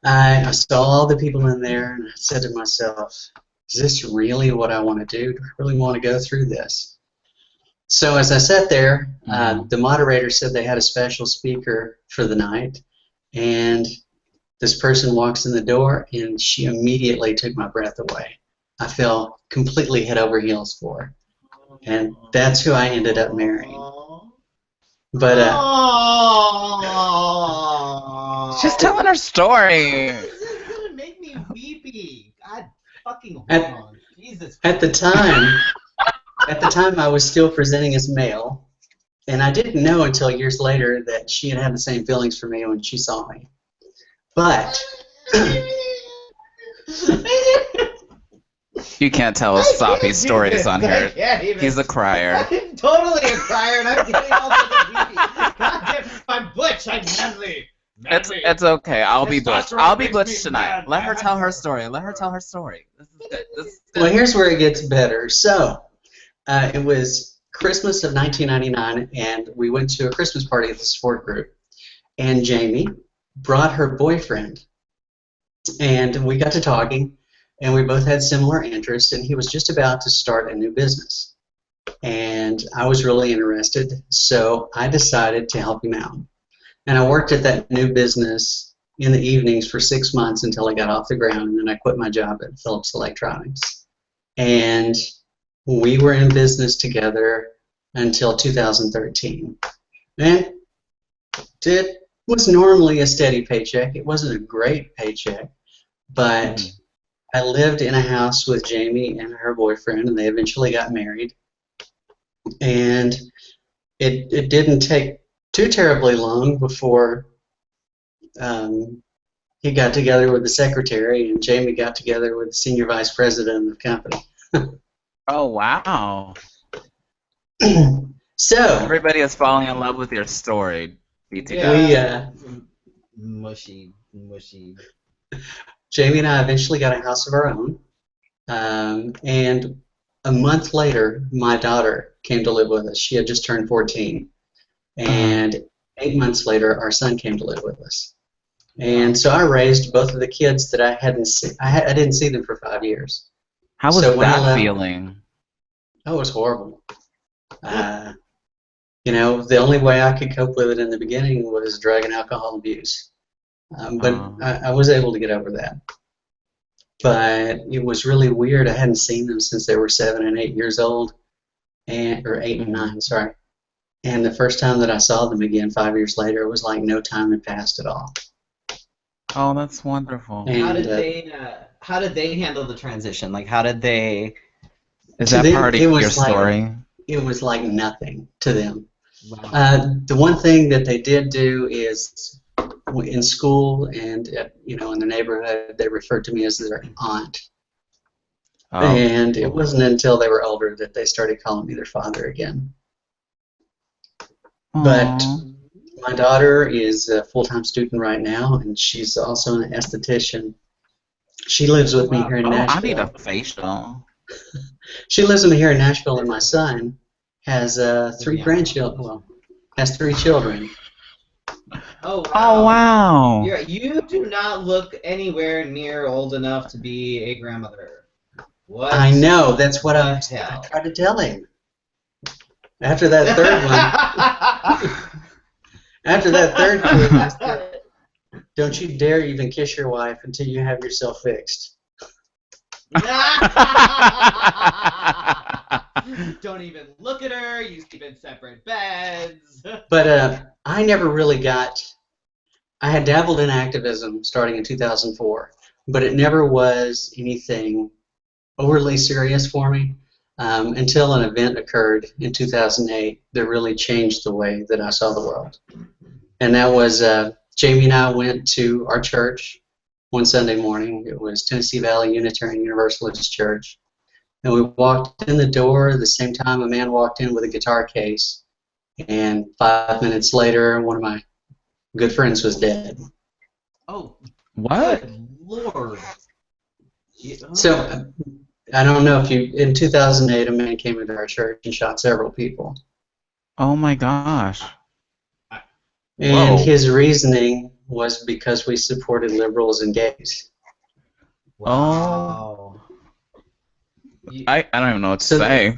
I saw all the people in there, and I said to myself, "Is this really what I want to do? Do I really want to go through this?" So as I sat there, the moderator said they had a special speaker for the night, and this person walks in the door, and she immediately took my breath away. I fell completely head over heels for her, and that's who I ended up marrying. But she's telling her story. This is gonna make me weepy. God fucking hold on. Jesus. At the time, I was still presenting as male, and I didn't know until years later that she had the same feelings for me when she saw me. But you can't tell us soppy stories on here. He's a crier. I'm totally a crier, and I'm getting all the weepy. God damn, I'm butch. I'm manly. It's okay. I'll be butch. I'll be butch tonight. Let her tell her story. Let her tell her story. This is good. This is good. Well, here's where it gets better. So, it was Christmas of 1999, and we went to a Christmas party at the support group. And Jamie brought her boyfriend, and we got to talking, and we both had similar interests, and he was just about to start a new business. And I was really interested, so I decided to help him out. And I worked at that new business in the evenings for 6 months until I got off the ground, and then I quit my job at Philips Electronics. And we were in business together until 2013. And it was normally a steady paycheck. It wasn't a great paycheck, but I lived in a house with Jamie and her boyfriend, and they eventually got married. And it didn't take too terribly long before he got together with the secretary, and Jamie got together with the senior vice president of the company. Oh, wow. So everybody is falling in love with your story. Mushy. Jamie and I eventually got a house of our own, and a month later, my daughter came to live with us. She had just turned 14, and 8 months later, our son came to live with us. And so I raised both of the kids that I hadn't seen. I didn't see them for 5 years. How was that feeling? Oh, it was horrible. You know, the only way I could cope with it in the beginning was drug and alcohol abuse. But I was able to get over that. But it was really weird. I hadn't seen them since they were 7 and 8 years old, or 8 and 9, sorry. And the first time that I saw them again 5 years later, it was like no time had passed at all. Oh, that's wonderful. And, how did they handle the transition? Like, how did they? Is that part of your story? It was like nothing to them. Wow. The one thing that they did do is, in school and in the neighborhood, they referred to me as their aunt. Oh. And it wasn't until they were older that they started calling me their father again. Aww. But my daughter is a full-time student right now, and she's also an esthetician. She lives with me here in Nashville. I need a facial. She lives with me here in Nashville, and my son has 3 grandchildren. Well, has 3 children. Oh wow! Oh wow! You do not look anywhere near old enough to be a grandmother. What? I know. That's what I tried to tell him. After that third one, after that third kid, I said, "Don't you dare even kiss your wife until you have yourself fixed." Don't even look at her. You sleep in separate beds. But I never really got. I had dabbled in activism starting in 2004, but it never was anything overly serious for me until an event occurred in 2008 that really changed the way that I saw the world. And that was Jamie and I went to our church one Sunday morning. It was Tennessee Valley Unitarian Universalist Church. And we walked in the door at the same time a man walked in with a guitar case. And 5 minutes later, one of my good friends was dead. Oh, What? good Lord. So, I don't know if you, in 2008, a man came into our church and shot several people. Oh my gosh. And Whoa. his reasoning was because we supported liberals and gays. Wow. I don't even know what to say.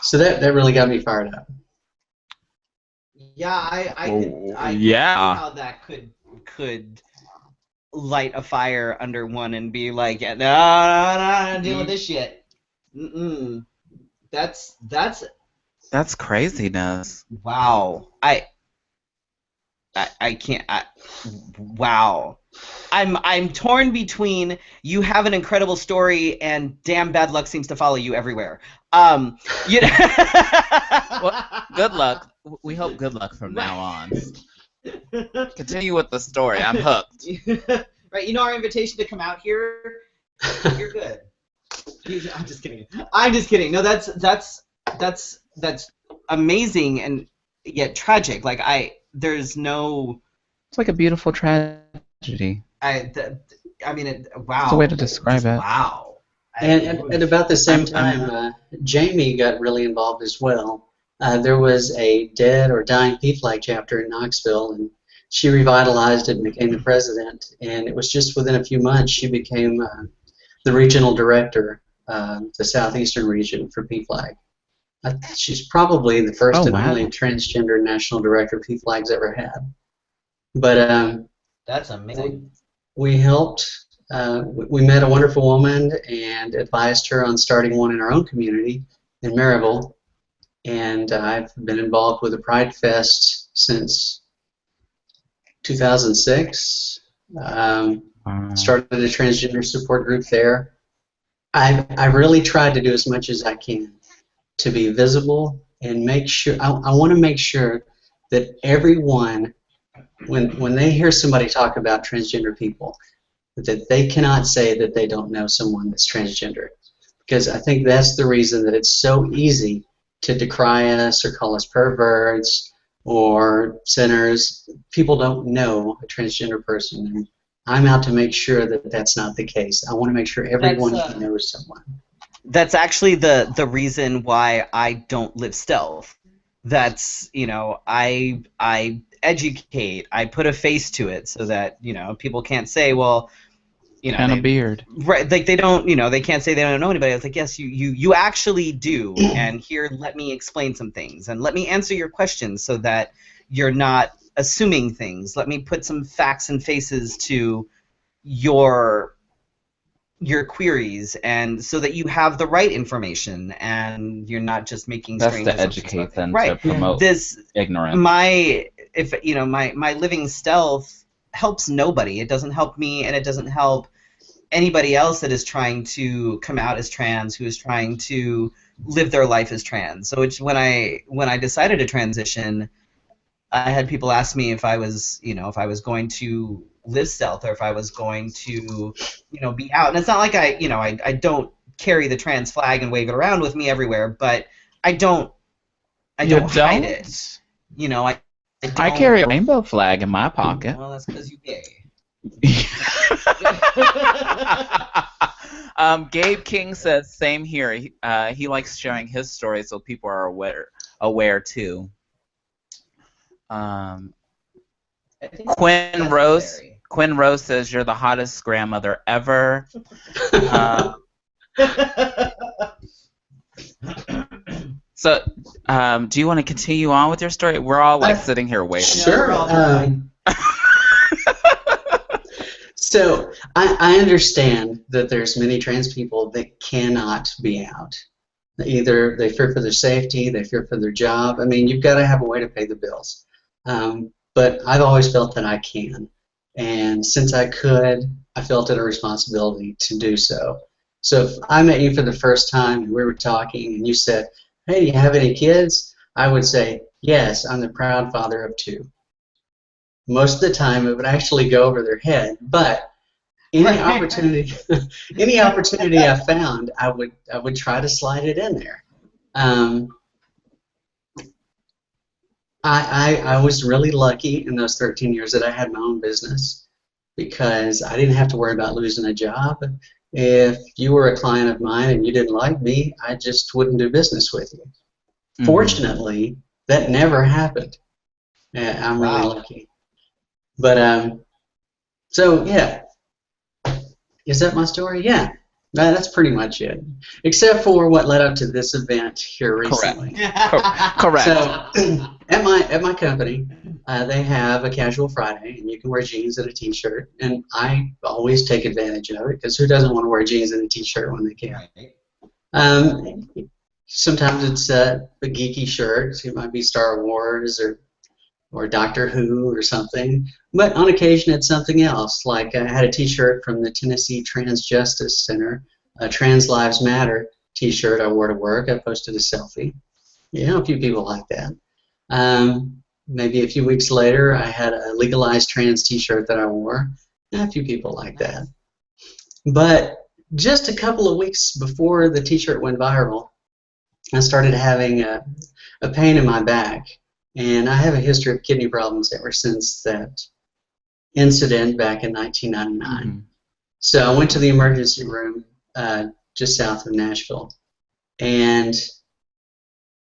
So that really got me fired up. Yeah, I yeah. see how that could light a fire under one and be like, no, I'm dealing with this shit. That's craziness. wow. I can't. Wow. I'm torn between you have an incredible story and damn bad luck seems to follow you everywhere. You know. Well, good luck. We hope good luck from now on. Continue with the story. I'm hooked. Right, you know our invitation to come out here? You're good. I'm just kidding. I'm just kidding. No, that's amazing and yet tragic. Like there's no. It's like a beautiful tragedy. I mean, wow. That's the way to describe it. Wow. And about the same time, Jamie got really involved as well. There was a dead or dying PFLAG chapter in Knoxville, and she revitalized it and became the president. And it was just within a few months she became the regional director, the southeastern region for PFLAG. She's probably the first and only transgender national director PFLAG's ever had. But that's amazing. We helped. We met a wonderful woman and advised her on starting one in our own community in Maryville. And I've been involved with the Pride Fest since 2006. Started a transgender support group there. I really tried to do as much as I can to be visible and make sure. I want to make sure that everyone, when they hear somebody talk about transgender people, that they cannot say that they don't know someone that's transgender, because I think that's the reason that it's so easy to decry us or call us perverts or sinners. People don't know a transgender person, and I'm out to make sure that that's not the case. I want to make sure everyone knows someone. That's actually the reason why I don't live stealth. That's, I educate, I put a face to it so that, people can't say, well, and a beard. Right, like they don't, they can't say they don't know anybody. I was like, yes, you actually do, and here, let me explain some things, and let me answer your questions so that you're not assuming things. Let me put some facts and faces to your queries, and so that you have the right information, and you're not just making strange assumptions. That's to educate them, right. To promote ignorance. My living stealth helps nobody. It doesn't help me, and it doesn't help anybody else that is trying to come out as trans, who is trying to live their life as trans. So when I decided to transition, I had people ask me if I was going to live stealth, or if I was going to be out. And it's not like I don't carry the trans flag and wave it around with me everywhere, but I don't hide it. I carry a rainbow flag in my pocket. Well, that's because you're gay. Gabe King says, same here. He likes sharing his story so people are aware too. Quinn Rose says, you're the hottest grandmother ever. So, do you want to continue on with your story? We're all sitting here waiting. Sure. So I understand that there's many trans people that cannot be out. Either they fear for their safety, they fear for their job. I mean, you've got to have a way to pay the bills. But I've always felt that I can. And since I could, I felt it a responsibility to do so. So if I met you for the first time and we were talking and you said, hey, do you have any kids? I would say, yes, I'm the proud father of 2. Most of the time it would actually go over their head, but any opportunity, any opportunity I found, I would try to slide it in there. I was really lucky in those 13 years that I had my own business because I didn't have to worry about losing a job. If you were a client of mine and you didn't like me, I just wouldn't do business with you. Mm-hmm. Fortunately, that never happened. I'm really lucky. But so yeah, is that my story? Yeah, that's pretty much it. Except for what led up to this event here recently. Correct. So at my company, they have a casual Friday, and you can wear jeans and a T-shirt. And I always take advantage of it because who doesn't want to wear jeans and a T-shirt when they can? Sometimes it's a geeky shirt. It might be Star Wars or Doctor Who or something. But on occasion, it's something else. Like I had a T-shirt from the Tennessee Trans Justice Center, a Trans Lives Matter T-shirt I wore to work. I posted a selfie. Yeah, a few people like that. Maybe a few weeks later, I had a legalized trans T-shirt that I wore. Yeah, a few people like that. But just a couple of weeks before the T-shirt went viral, I started having a pain in my back. And I have a history of kidney problems ever since that incident back in 1999. Mm-hmm. So I went to the emergency room just south of Nashville. And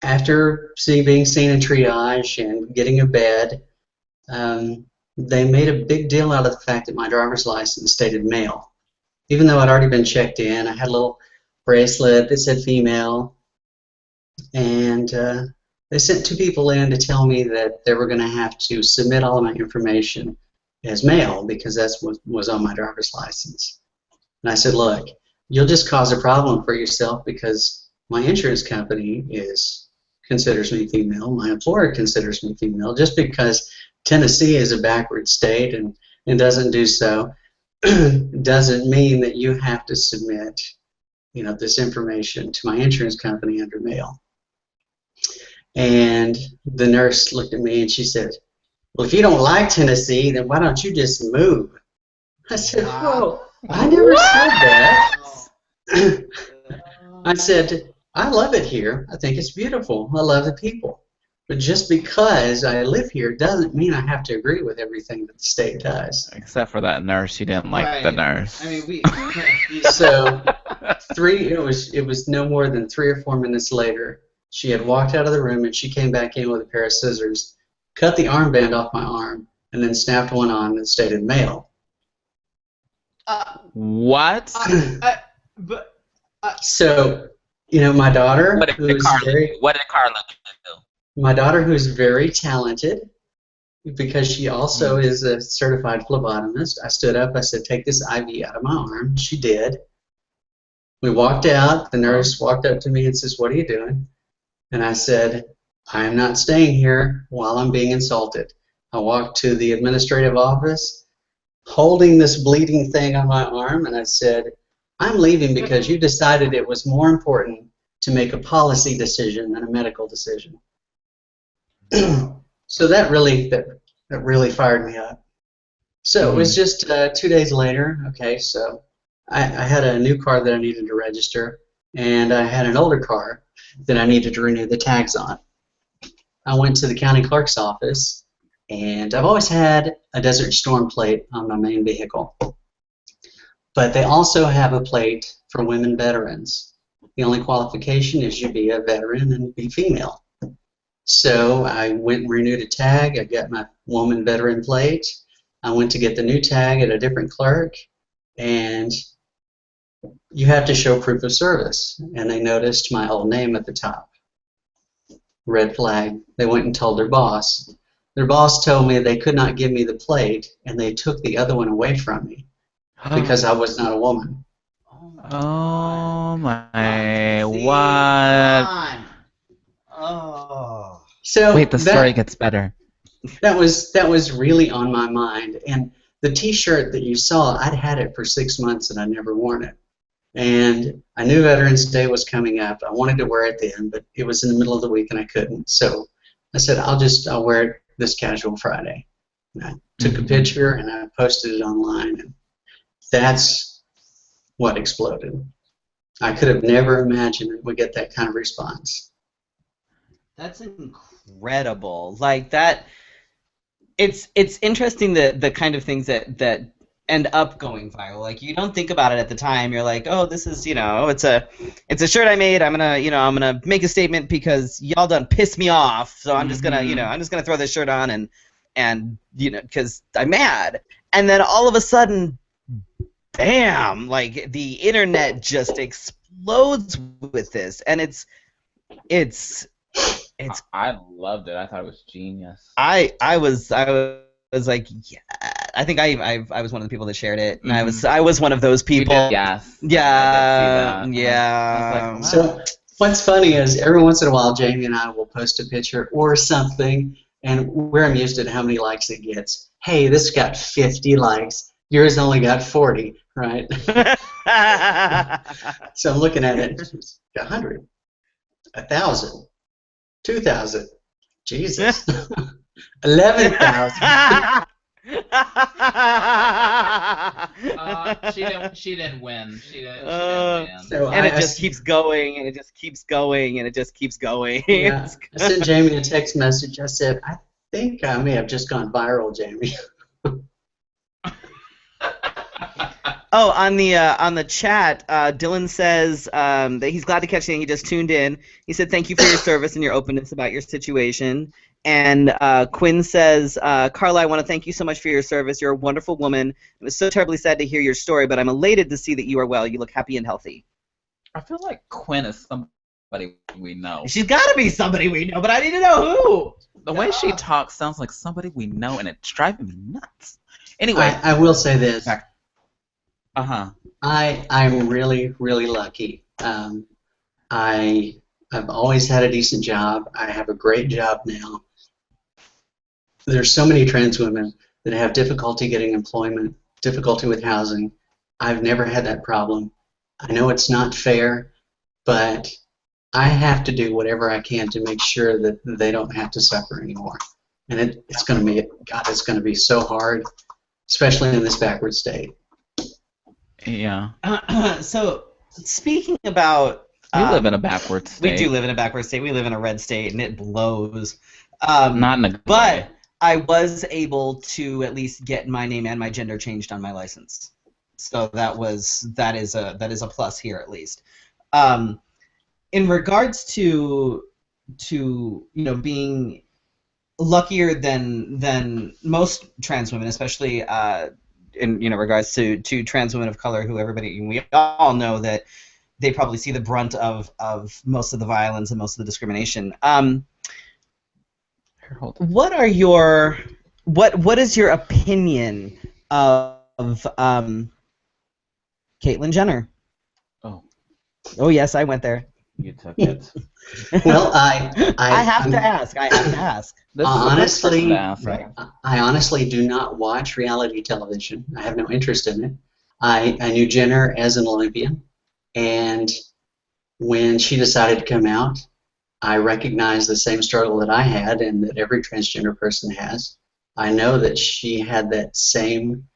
after being seen in triage and getting a bed, they made a big deal out of the fact that my driver's license stated male. Even though I'd already been checked in, I had a little bracelet that said female. And they sent 2 people in to tell me that they were going to have to submit all of my information as male because that's what was on my driver's license. And I said, look, you'll just cause a problem for yourself because my insurance company considers me female, my employer considers me female. Just because Tennessee is a backward state and doesn't do so doesn't mean that you have to submit, this information to my insurance company under male. And the nurse looked at me and she said, well, if you don't like Tennessee, then why don't you just move? I said, whoa, I never said that. I said, I love it here. I think it's beautiful. I love the people. But just because I live here doesn't mean I have to agree with everything that the state does. Except for that nurse. You didn't like the nurse. I mean, So it was no more than 3 or 4 minutes later. She had walked out of the room and she came back in with a pair of scissors, cut the armband off my arm, and then snapped one on that stated male. What? So, my daughter, what did Carla do? My daughter, who's very talented, because she also is a certified phlebotomist, I stood up, I said, take this IV out of my arm. She did. We walked out. The nurse walked up to me and says, what are you doing? And I said, I am not staying here while I'm being insulted. I walked to the administrative office holding this bleeding thing on my arm, and I said, I'm leaving because you decided it was more important to make a policy decision than a medical decision. So that really fired me up. So it was just 2 days later. Okay, so I had a new car that I needed to register, and I had an older car that I needed to renew the tags on. I went to the county clerk's office, and I've always had a Desert Storm plate on my main vehicle. But they also have a plate for women veterans. The only qualification is you be a veteran and be female. So I went and renewed a tag. I got my woman veteran plate. I went to get the new tag at a different clerk, and you have to show proof of service. And they noticed my old name at the top. Red flag. They went and told their boss. Their boss told me they could not give me the plate, and they took the other one away from me because I was not a woman. Oh my! What? Oh. So wait, the story gets better. That was really on my mind, and the T-shirt that you saw, I'd had it for 6 months and I'd never worn it. And I knew Veterans Day was coming up. I wanted to wear it then, but it was in the middle of the week and I couldn't. So I said, I'll wear it this casual Friday. And I took a picture and I posted it online, and that's what exploded. I could have never imagined it would get that kind of response. That's incredible. Like that, it's interesting the kind of things that end up going viral. Like you don't think about it at the time. You're like, oh, this is, it's a shirt I made. I'm gonna make a statement because y'all done pissed me off. So I'm just gonna I'm just gonna throw this shirt on and because I'm mad. And then all of a sudden, bam! Like the internet just explodes with this, and it's. I loved it. I thought it was genius. I was like, yeah. I think I was one of the people that shared it, and I was one of those people. Yes. Yeah. Yeah. Like, so what's funny is every once in a while, Jamie and I will post a picture or something, and we're amused at how many likes it gets. Hey, this got 50 likes. Yours only got 40, right? So I'm looking at it. 100, 1,000. 2,000. Jesus. 11,000. She didn't win. She didn't win. So and it just keeps going, and it just keeps going, and it just keeps going. Yeah. I sent Jamie a text message. I said, I think I may have just gone viral, Jamie. Oh, on the chat, Dylan says that he's glad to catch you. He just tuned in. He said, thank you for your service and your openness about your situation. And Quinn says, Carla, I want to thank you so much for your service. You're a wonderful woman. It was so terribly sad to hear your story, but I'm elated to see that you are well. You look happy and healthy. I feel like Quinn is somebody we know. She's got to be somebody we know, but I need to know who. The way she talks sounds like somebody we know, and it's driving me nuts. Anyway. I will say this. I'm really, really lucky. I've always had a decent job. I have a great job now. There's so many trans women that have difficulty getting employment, difficulty with housing. I've never had that problem. I know it's not fair, but I have to do whatever I can to make sure that they don't have to suffer anymore. And it's going to be so hard, especially in this backward state. Yeah. So, speaking about... we live in a backward state. We do live in a backward state. We live in a red state, and it blows. Not in a good way. I was able to at least get my name and my gender changed on my license. So that is a plus here at least. In regards to being luckier than most trans women, especially in regards to trans women of color, we all know that they probably see the brunt of most of the violence and most of the discrimination. What is your opinion of Caitlyn Jenner? Oh yes, I went there. You took it. Well, I have to ask. Honestly, I honestly do not watch reality television. I have no interest in it. I knew Jenner as an Olympian, and when she decided to come out, I recognized the same struggle that I had and that every transgender person has. I know that she had that same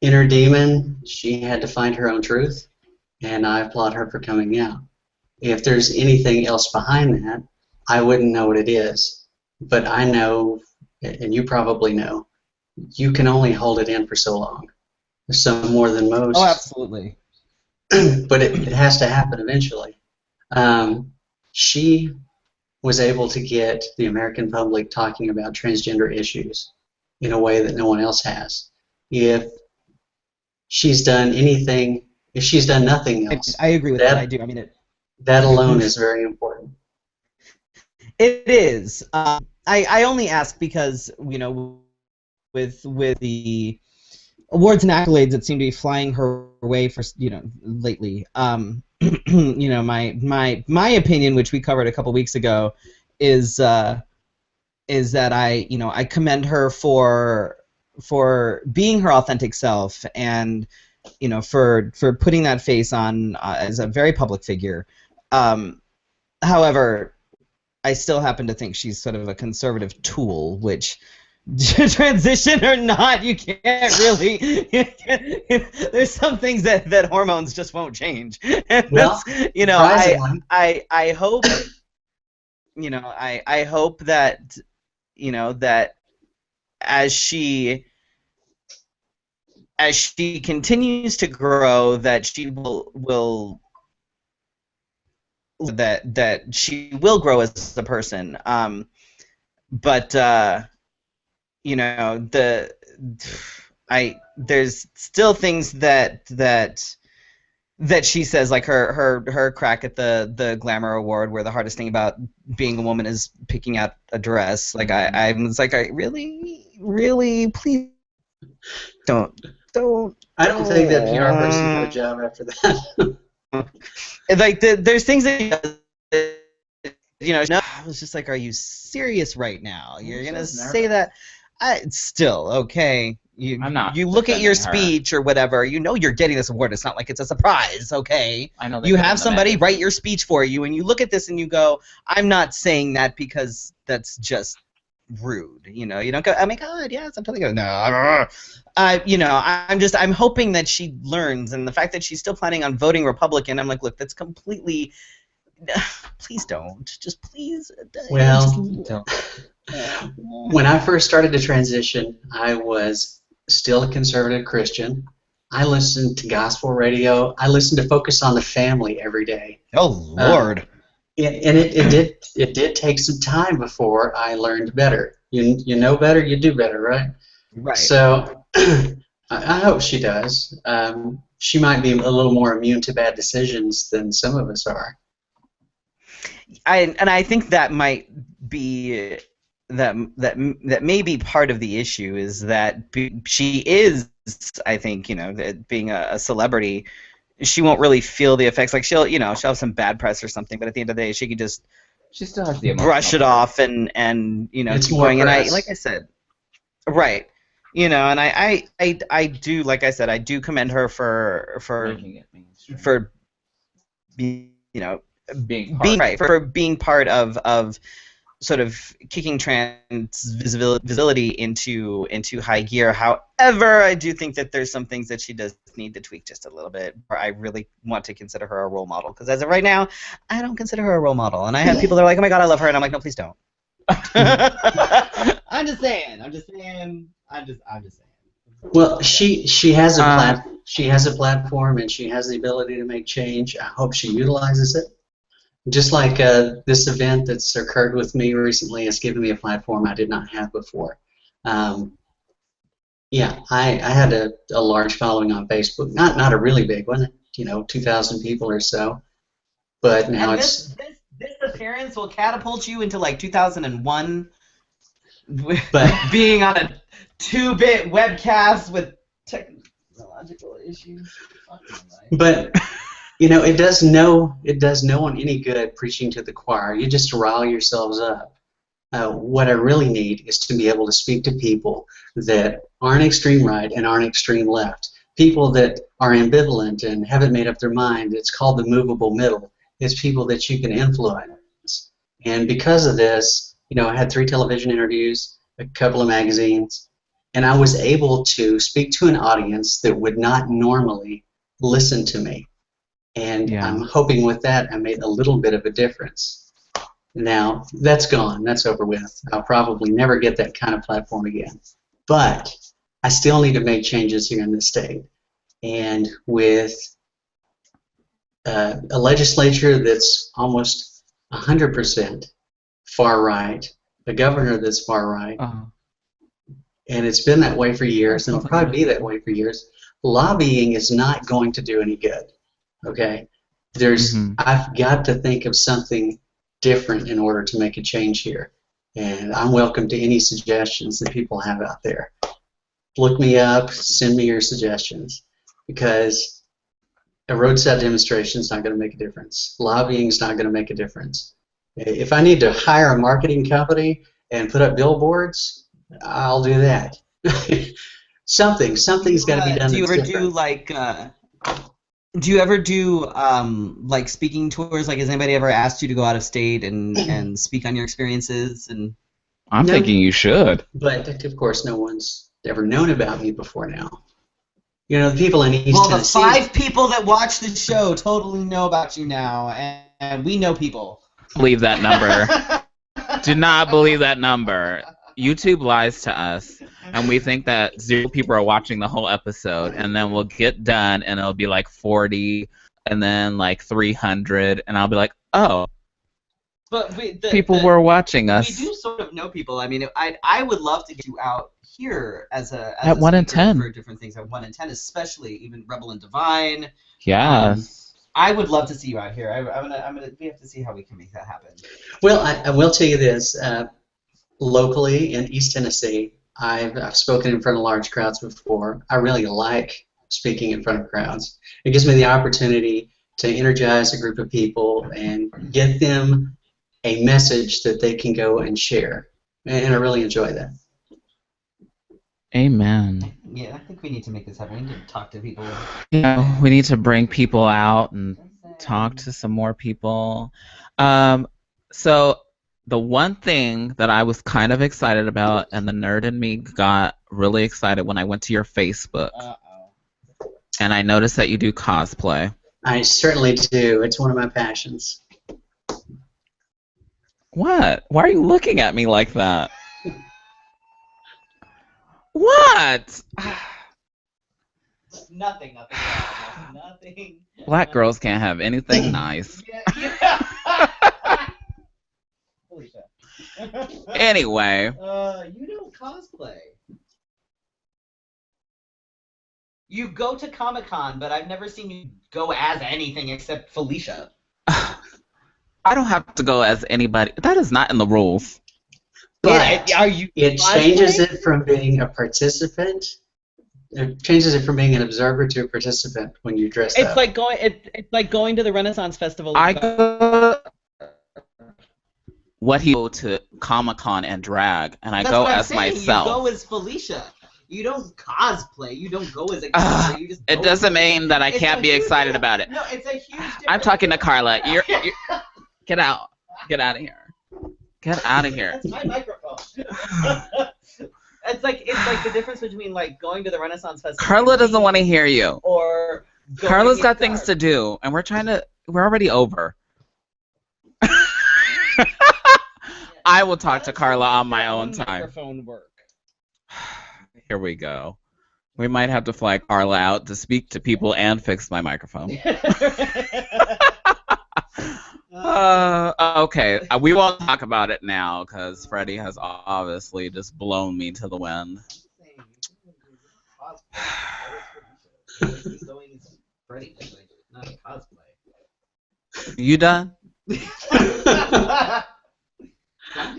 inner demon. She had to find her own truth, and I applaud her for coming out. If there's anything else behind that, I wouldn't know what it is. But I know, and you probably know, you can only hold it in for so long. Some more than most. Oh, absolutely. But it has to happen eventually. She was able to get the American public talking about transgender issues in a way that no one else has. If she's done anything, if she's done nothing else, I agree with that. I do. I mean, that alone is very important. It is. I only ask because with the awards and accolades that seem to be flying her way for lately. My opinion, which we covered a couple weeks ago, is that I commend her for being her authentic self and for putting that face on as a very public figure. However, I still happen to think she's sort of a conservative tool, which transition or not, you can't really. There's some things that hormones just won't change. And Well, you know, I hope, you know, I hope that, you know, that as she continues to grow, that she will that she will grow as a person. But you know, there's still things that she says, like her crack at the Glamour Award, where the hardest thing about being a woman is picking out a dress. Like I was like, I really please don't. I don't think that PR person got a job after that. Like there's things that, you know, I was just like, are you serious right now? You're gonna say that? Still okay. I'm not. You look at your speech or whatever. You know you're getting this award. It's not like it's a surprise. Okay. I know. You have somebody write your speech for you, and you look at this and you go, I'm not saying that because that's just rude. You know, you don't go, oh my God, yes, I'm totally good. No, you know, I'm hoping that she learns, and the fact that she's still planning on voting Republican, I'm like, look, that's completely. Please don't. Just please. Well, just don't. When I first started to transition, I was still a conservative Christian. I listened to gospel radio. I listened to Focus on the Family every day. Oh Lord. And it did take some time before I learned better. You know better, you do better, right? Right. So I hope she does. She might be a little more immune to bad decisions than some of us are. I think that might be that may be part of the issue, is that she is, I think, you know, that being a celebrity, she won't really feel the effects. Like she'll have some bad press or something, but at the end of the day, she can just still has the brush it off and you know, it's keep more going. press. And like I said, right. You know, and I do, like I said, I do commend her for you know, being part of sort of kicking trans visibility into high gear. However, I do think that there's some things that she does need to tweak just a little bit, where I really want to consider her a role model, because as of right now, I don't consider her a role model, and I have people that are like, oh my God, I love her, and I'm like, no, please don't. I'm just saying. Well, she has a platform, and she has the ability to make change. I hope she utilizes it. Just like this event that's occurred with me recently has given me a platform I did not have before. Yeah, I had a large following on Facebook. Not a really big one, you know, 2,000 people or so. But now and this appearance will catapult you into like 2001, but being on a 2-bit webcast with technological issues. But you know, it does no one any good preaching to the choir. You just rile yourselves up. What I really need is to be able to speak to people that aren't extreme right and aren't extreme left. People that are ambivalent and haven't made up their mind. It's called the movable middle. It's people that you can influence. And because of this, you know, I had 3 television interviews, a couple of magazines, and I was able to speak to an audience that would not normally listen to me. And I'm hoping with that I made a little bit of a difference. Now, that's gone. That's over with. I'll probably never get that kind of platform again. But I still need to make changes here in the state. And with a legislature that's almost 100% far right, a governor that's far right, and it's been that way for years, and it'll probably be that way for years, lobbying is not going to do any good. Okay, I've got to think of something different in order to make a change here, and I'm welcome to any suggestions that people have out there. Look me up, send me your suggestions, because a roadside demonstration is not going to make a difference. Lobbying is not going to make a difference. If I need to hire a marketing company and put up billboards, I'll do that. Something's got to be done. Do you ever do like? Do you ever do like speaking tours? Like, has anybody ever asked you to go out of state and speak on your experiences? And I'm thinking you should. But of course, no one's ever known about me before now. You know, the people in East Well, Tennessee. the 5 people that watch the show totally know about you now, and we know people. Believe that number. Do not believe that number. YouTube lies to us, and we think that 0 people are watching the whole episode, and then we'll get done, and it'll be like 40, and then like 300, and I'll be like, oh, but people were watching us. We do sort of know people. I mean, I would love to get you out here as at 1 in 10 for different things at 1 in 10, especially even Rebel and Divine. Yes. I would love to see you out here. We have to see how we can make that happen. Well, I will tell you this. Locally in East Tennessee, I've spoken in front of large crowds before. I really like speaking in front of crowds. It gives me the opportunity to energize a group of people and get them a message that they can go and share. And I really enjoy that. Amen. Yeah, I think we need to make this happen. We need to talk to people. You know, we need to bring people out and talk to some more people. So the one thing that I was kind of excited about, and the nerd in me got really excited when I went to your Facebook. And I noticed that you do cosplay. I certainly do. It's one of my passions. What? Why are you looking at me like that? What? Nothing. Black girls can't have anything nice. Felicia. Anyway. You don't cosplay. You go to Comic-Con, but I've never seen you go as anything except Felicia. I don't have to go as anybody. That is not in the rules. But are you it changes it from being a participant. It changes it from being an observer to a participant when you dress up. It's like going. It's like going to the Renaissance Festival. I go. What he go to Comic-Con and drag, and I go as myself. You go as Felicia. You don't cosplay. You don't go as a cosplayer. You just it doesn't mean that I can't be excited about it. No, it's a huge difference. I'm talking to Carla. You're get out. Get out of here. Get out of here. That's my microphone. It's like the difference between like going to the Renaissance Festival. Carla doesn't want to hear you. Or Carla's got things to do, and we're already over. I will talk to Carla on my own time. Microphone work. Here we go. We might have to fly Carla out to speak to people and fix my microphone. Okay, we won't talk about it now because Freddy has obviously just blown me to the wind. You done?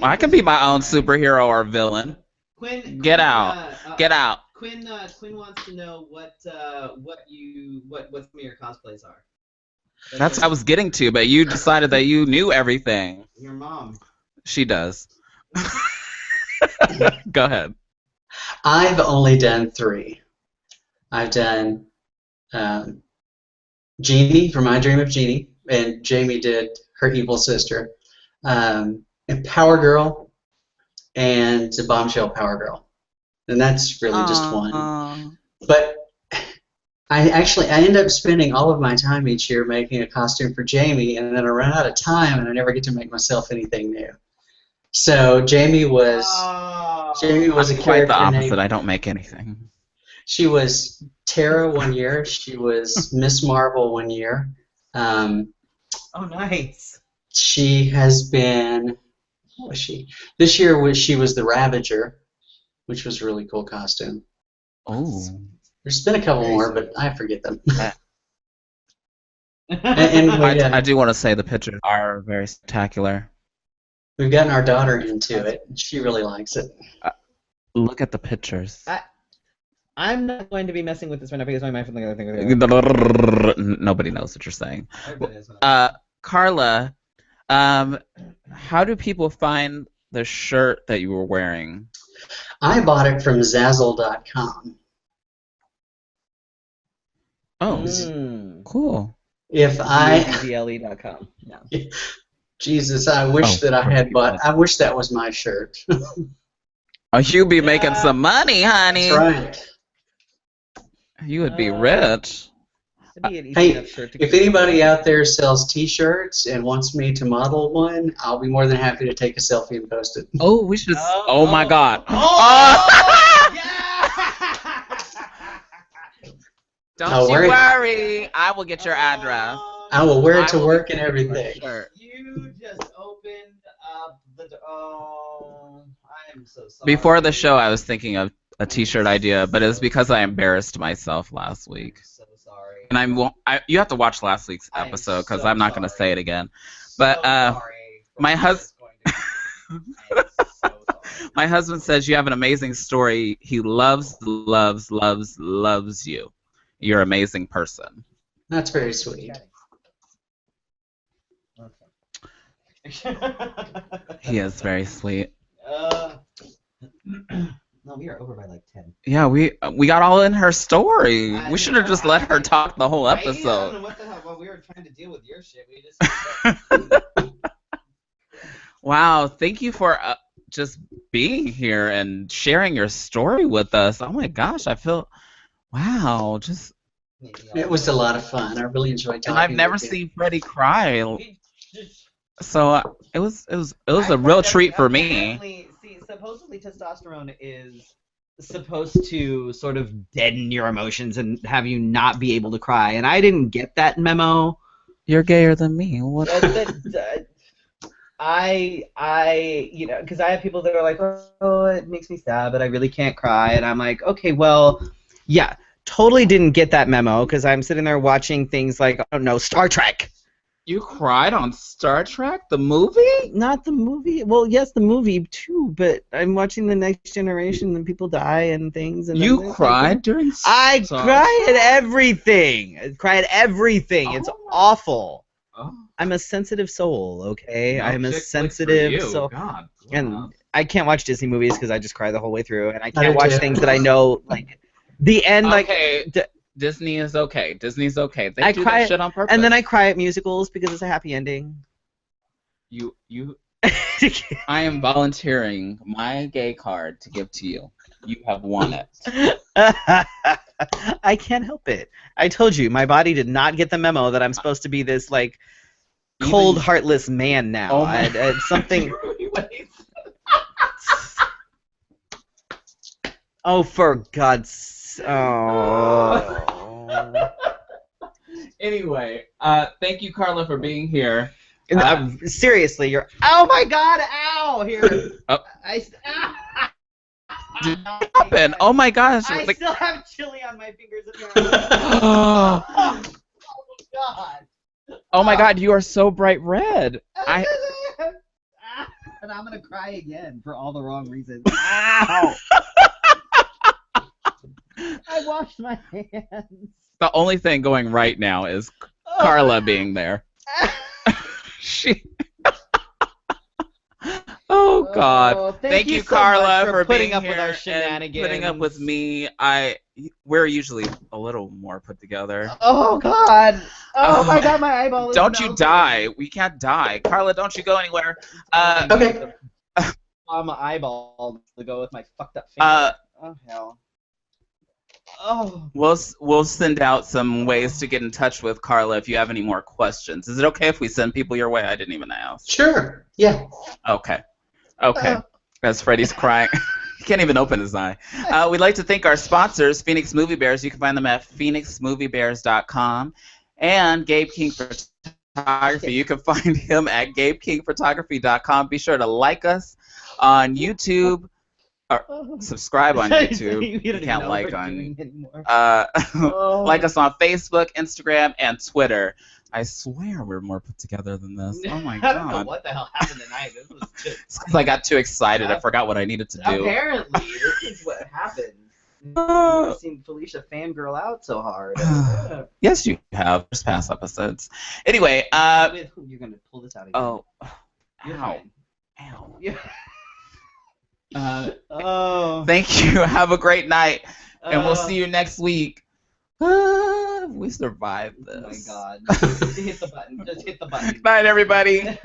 I can be my own superhero or villain. Get out. Get out. Quinn wants to know what some of your cosplays are. That's what I was getting to, but you decided that you knew everything. Your mom. She does. Go ahead. I've only done 3. I've done Jeannie from I Dream of Jeannie, and Jamie did her evil sister, and Power Girl, and the Bombshell Power Girl. And that's really just one. But I end up spending all of my time each year making a costume for Jamie, and then I run out of time, and I never get to make myself anything new. So Jamie was a quite character the opposite. named, I don't make anything. She was Tara one year. She was Miss Marvel one year. Oh, nice. She has been. What was she? This year she was the Ravager, which was a really cool costume. Oh. There's been a couple more, but I forget them. I do want to say the pictures are very spectacular. We've gotten our daughter into it. She really likes it. Look at the pictures. I'm not going to be messing with this right now because my mind Nobody knows what you're saying. Carla, how do people find the shirt that you were wearing? I bought it from Zazzle.com. Oh, cool. If I ZLE.com. Yeah. Jesus, I wish that I had bought. I wish that was my shirt. Oh, you'd be making some money, honey. That's right. You would be rich. Hey, if anybody out there sells T-shirts and wants me to model one, I'll be more than happy to take a selfie and post it. Oh, we should. Oh my God. Don't you worry. I will get your address. I will wear it to work and everything. You just opened up the. Oh, I'm so sorry. Before the show, I was thinking of a T-shirt idea, but it's because I embarrassed myself last week. I'm so sorry. And you have to watch last week's episode because I'm not going to say it again. But my husband. My husband says you have an amazing story. He loves you. You're an amazing person. That's very sweet. He is very sweet. No, we are over by like 10. Yeah, we got all in her story. We should have just let her talk the whole episode. I don't know what the hell. While we were trying to deal with your shit, we just. Wow, thank you for just being here and sharing your story with us. Oh my gosh, I feel, wow, just. It was a lot of fun. I really enjoyed talking. And I've never seen Freddy cry, so it was a real treat for me. See, supposedly testosterone is supposed to sort of deaden your emotions and have you not be able to cry, and I didn't get that memo. You're gayer than me. What? You know, because I have people that are like, oh, it makes me sad, but I really can't cry, and I'm like, okay, well, yeah, totally didn't get that memo because I'm sitting there watching things like, I don't know, Star Trek. You cried on Star Trek, the movie? Not the movie. Well, yes, the movie too, but I'm watching The Next Generation and people die and things. And you cried during Star I cry at everything. I cry at everything. Oh. It's awful. Oh. I'm a sensitive soul, okay? No, I'm a chick sensitive soul. God. And I can't watch Disney movies because I just cry the whole way through, and I can't watch things that I know, like, the end, okay. like... Disney is okay. Disney's okay. They I do cry that shit on purpose. And then I cry at musicals because it's a happy ending. You I am volunteering my gay card to give to you. You have won it. I can't help it. I told you, my body did not get the memo that I'm supposed to be this, like, cold, heartless man now. Oh my it's something... Oh, for God's sake. Oh. Anyway, thank you, Carla, for being here. Seriously, you're. Oh my God! Ow! Here. Oh. Happened? Oh my gosh! I like... still have chili on my fingers. Apparently. Oh God! Oh my God! You are so bright red. And I'm gonna cry again for all the wrong reasons. Ow! I washed my hands. The only thing going right now is Carla being there. She. Oh God! Thank you, Carla, for putting up here with our and shenanigans. putting up with me. We're usually a little more put together. Oh God! Oh my God! My eyeball is Don't you melting. die! We can't die, Carla. Don't you go anywhere. Okay. On my eyeball to go with my fucked up finger. Oh hell. Oh. We'll send out some ways to get in touch with Carla if you have any more questions. Is it okay if we send people your way? I didn't even ask. Sure. Yeah. Okay. As Freddy's crying. He can't even open his eye. We'd like to thank our sponsors, Phoenix Movie Bears. You can find them at phoenixmoviebears.com. And Gabe King Photography. You can find him at gabekingphotography.com. Be sure to like us on YouTube. Or subscribe on YouTube. You can't like on. Like us on Facebook, Instagram, and Twitter. I swear we're more put together than this. Oh my God! I don't know what the hell happened tonight. This was just. It's because I got too excited. I forgot what I needed to do. Apparently, this is what happened. I've never seen Felicia fangirl out so hard. Yes, you have. There's past episodes. Anyway, you're gonna pull this out again. Oh, You're ow, fine. ow. Oh. Thank you. Have a great night, and we'll see you next week. We survived this. Oh my God. Just hit the button. Just hit the button. Good night, everybody.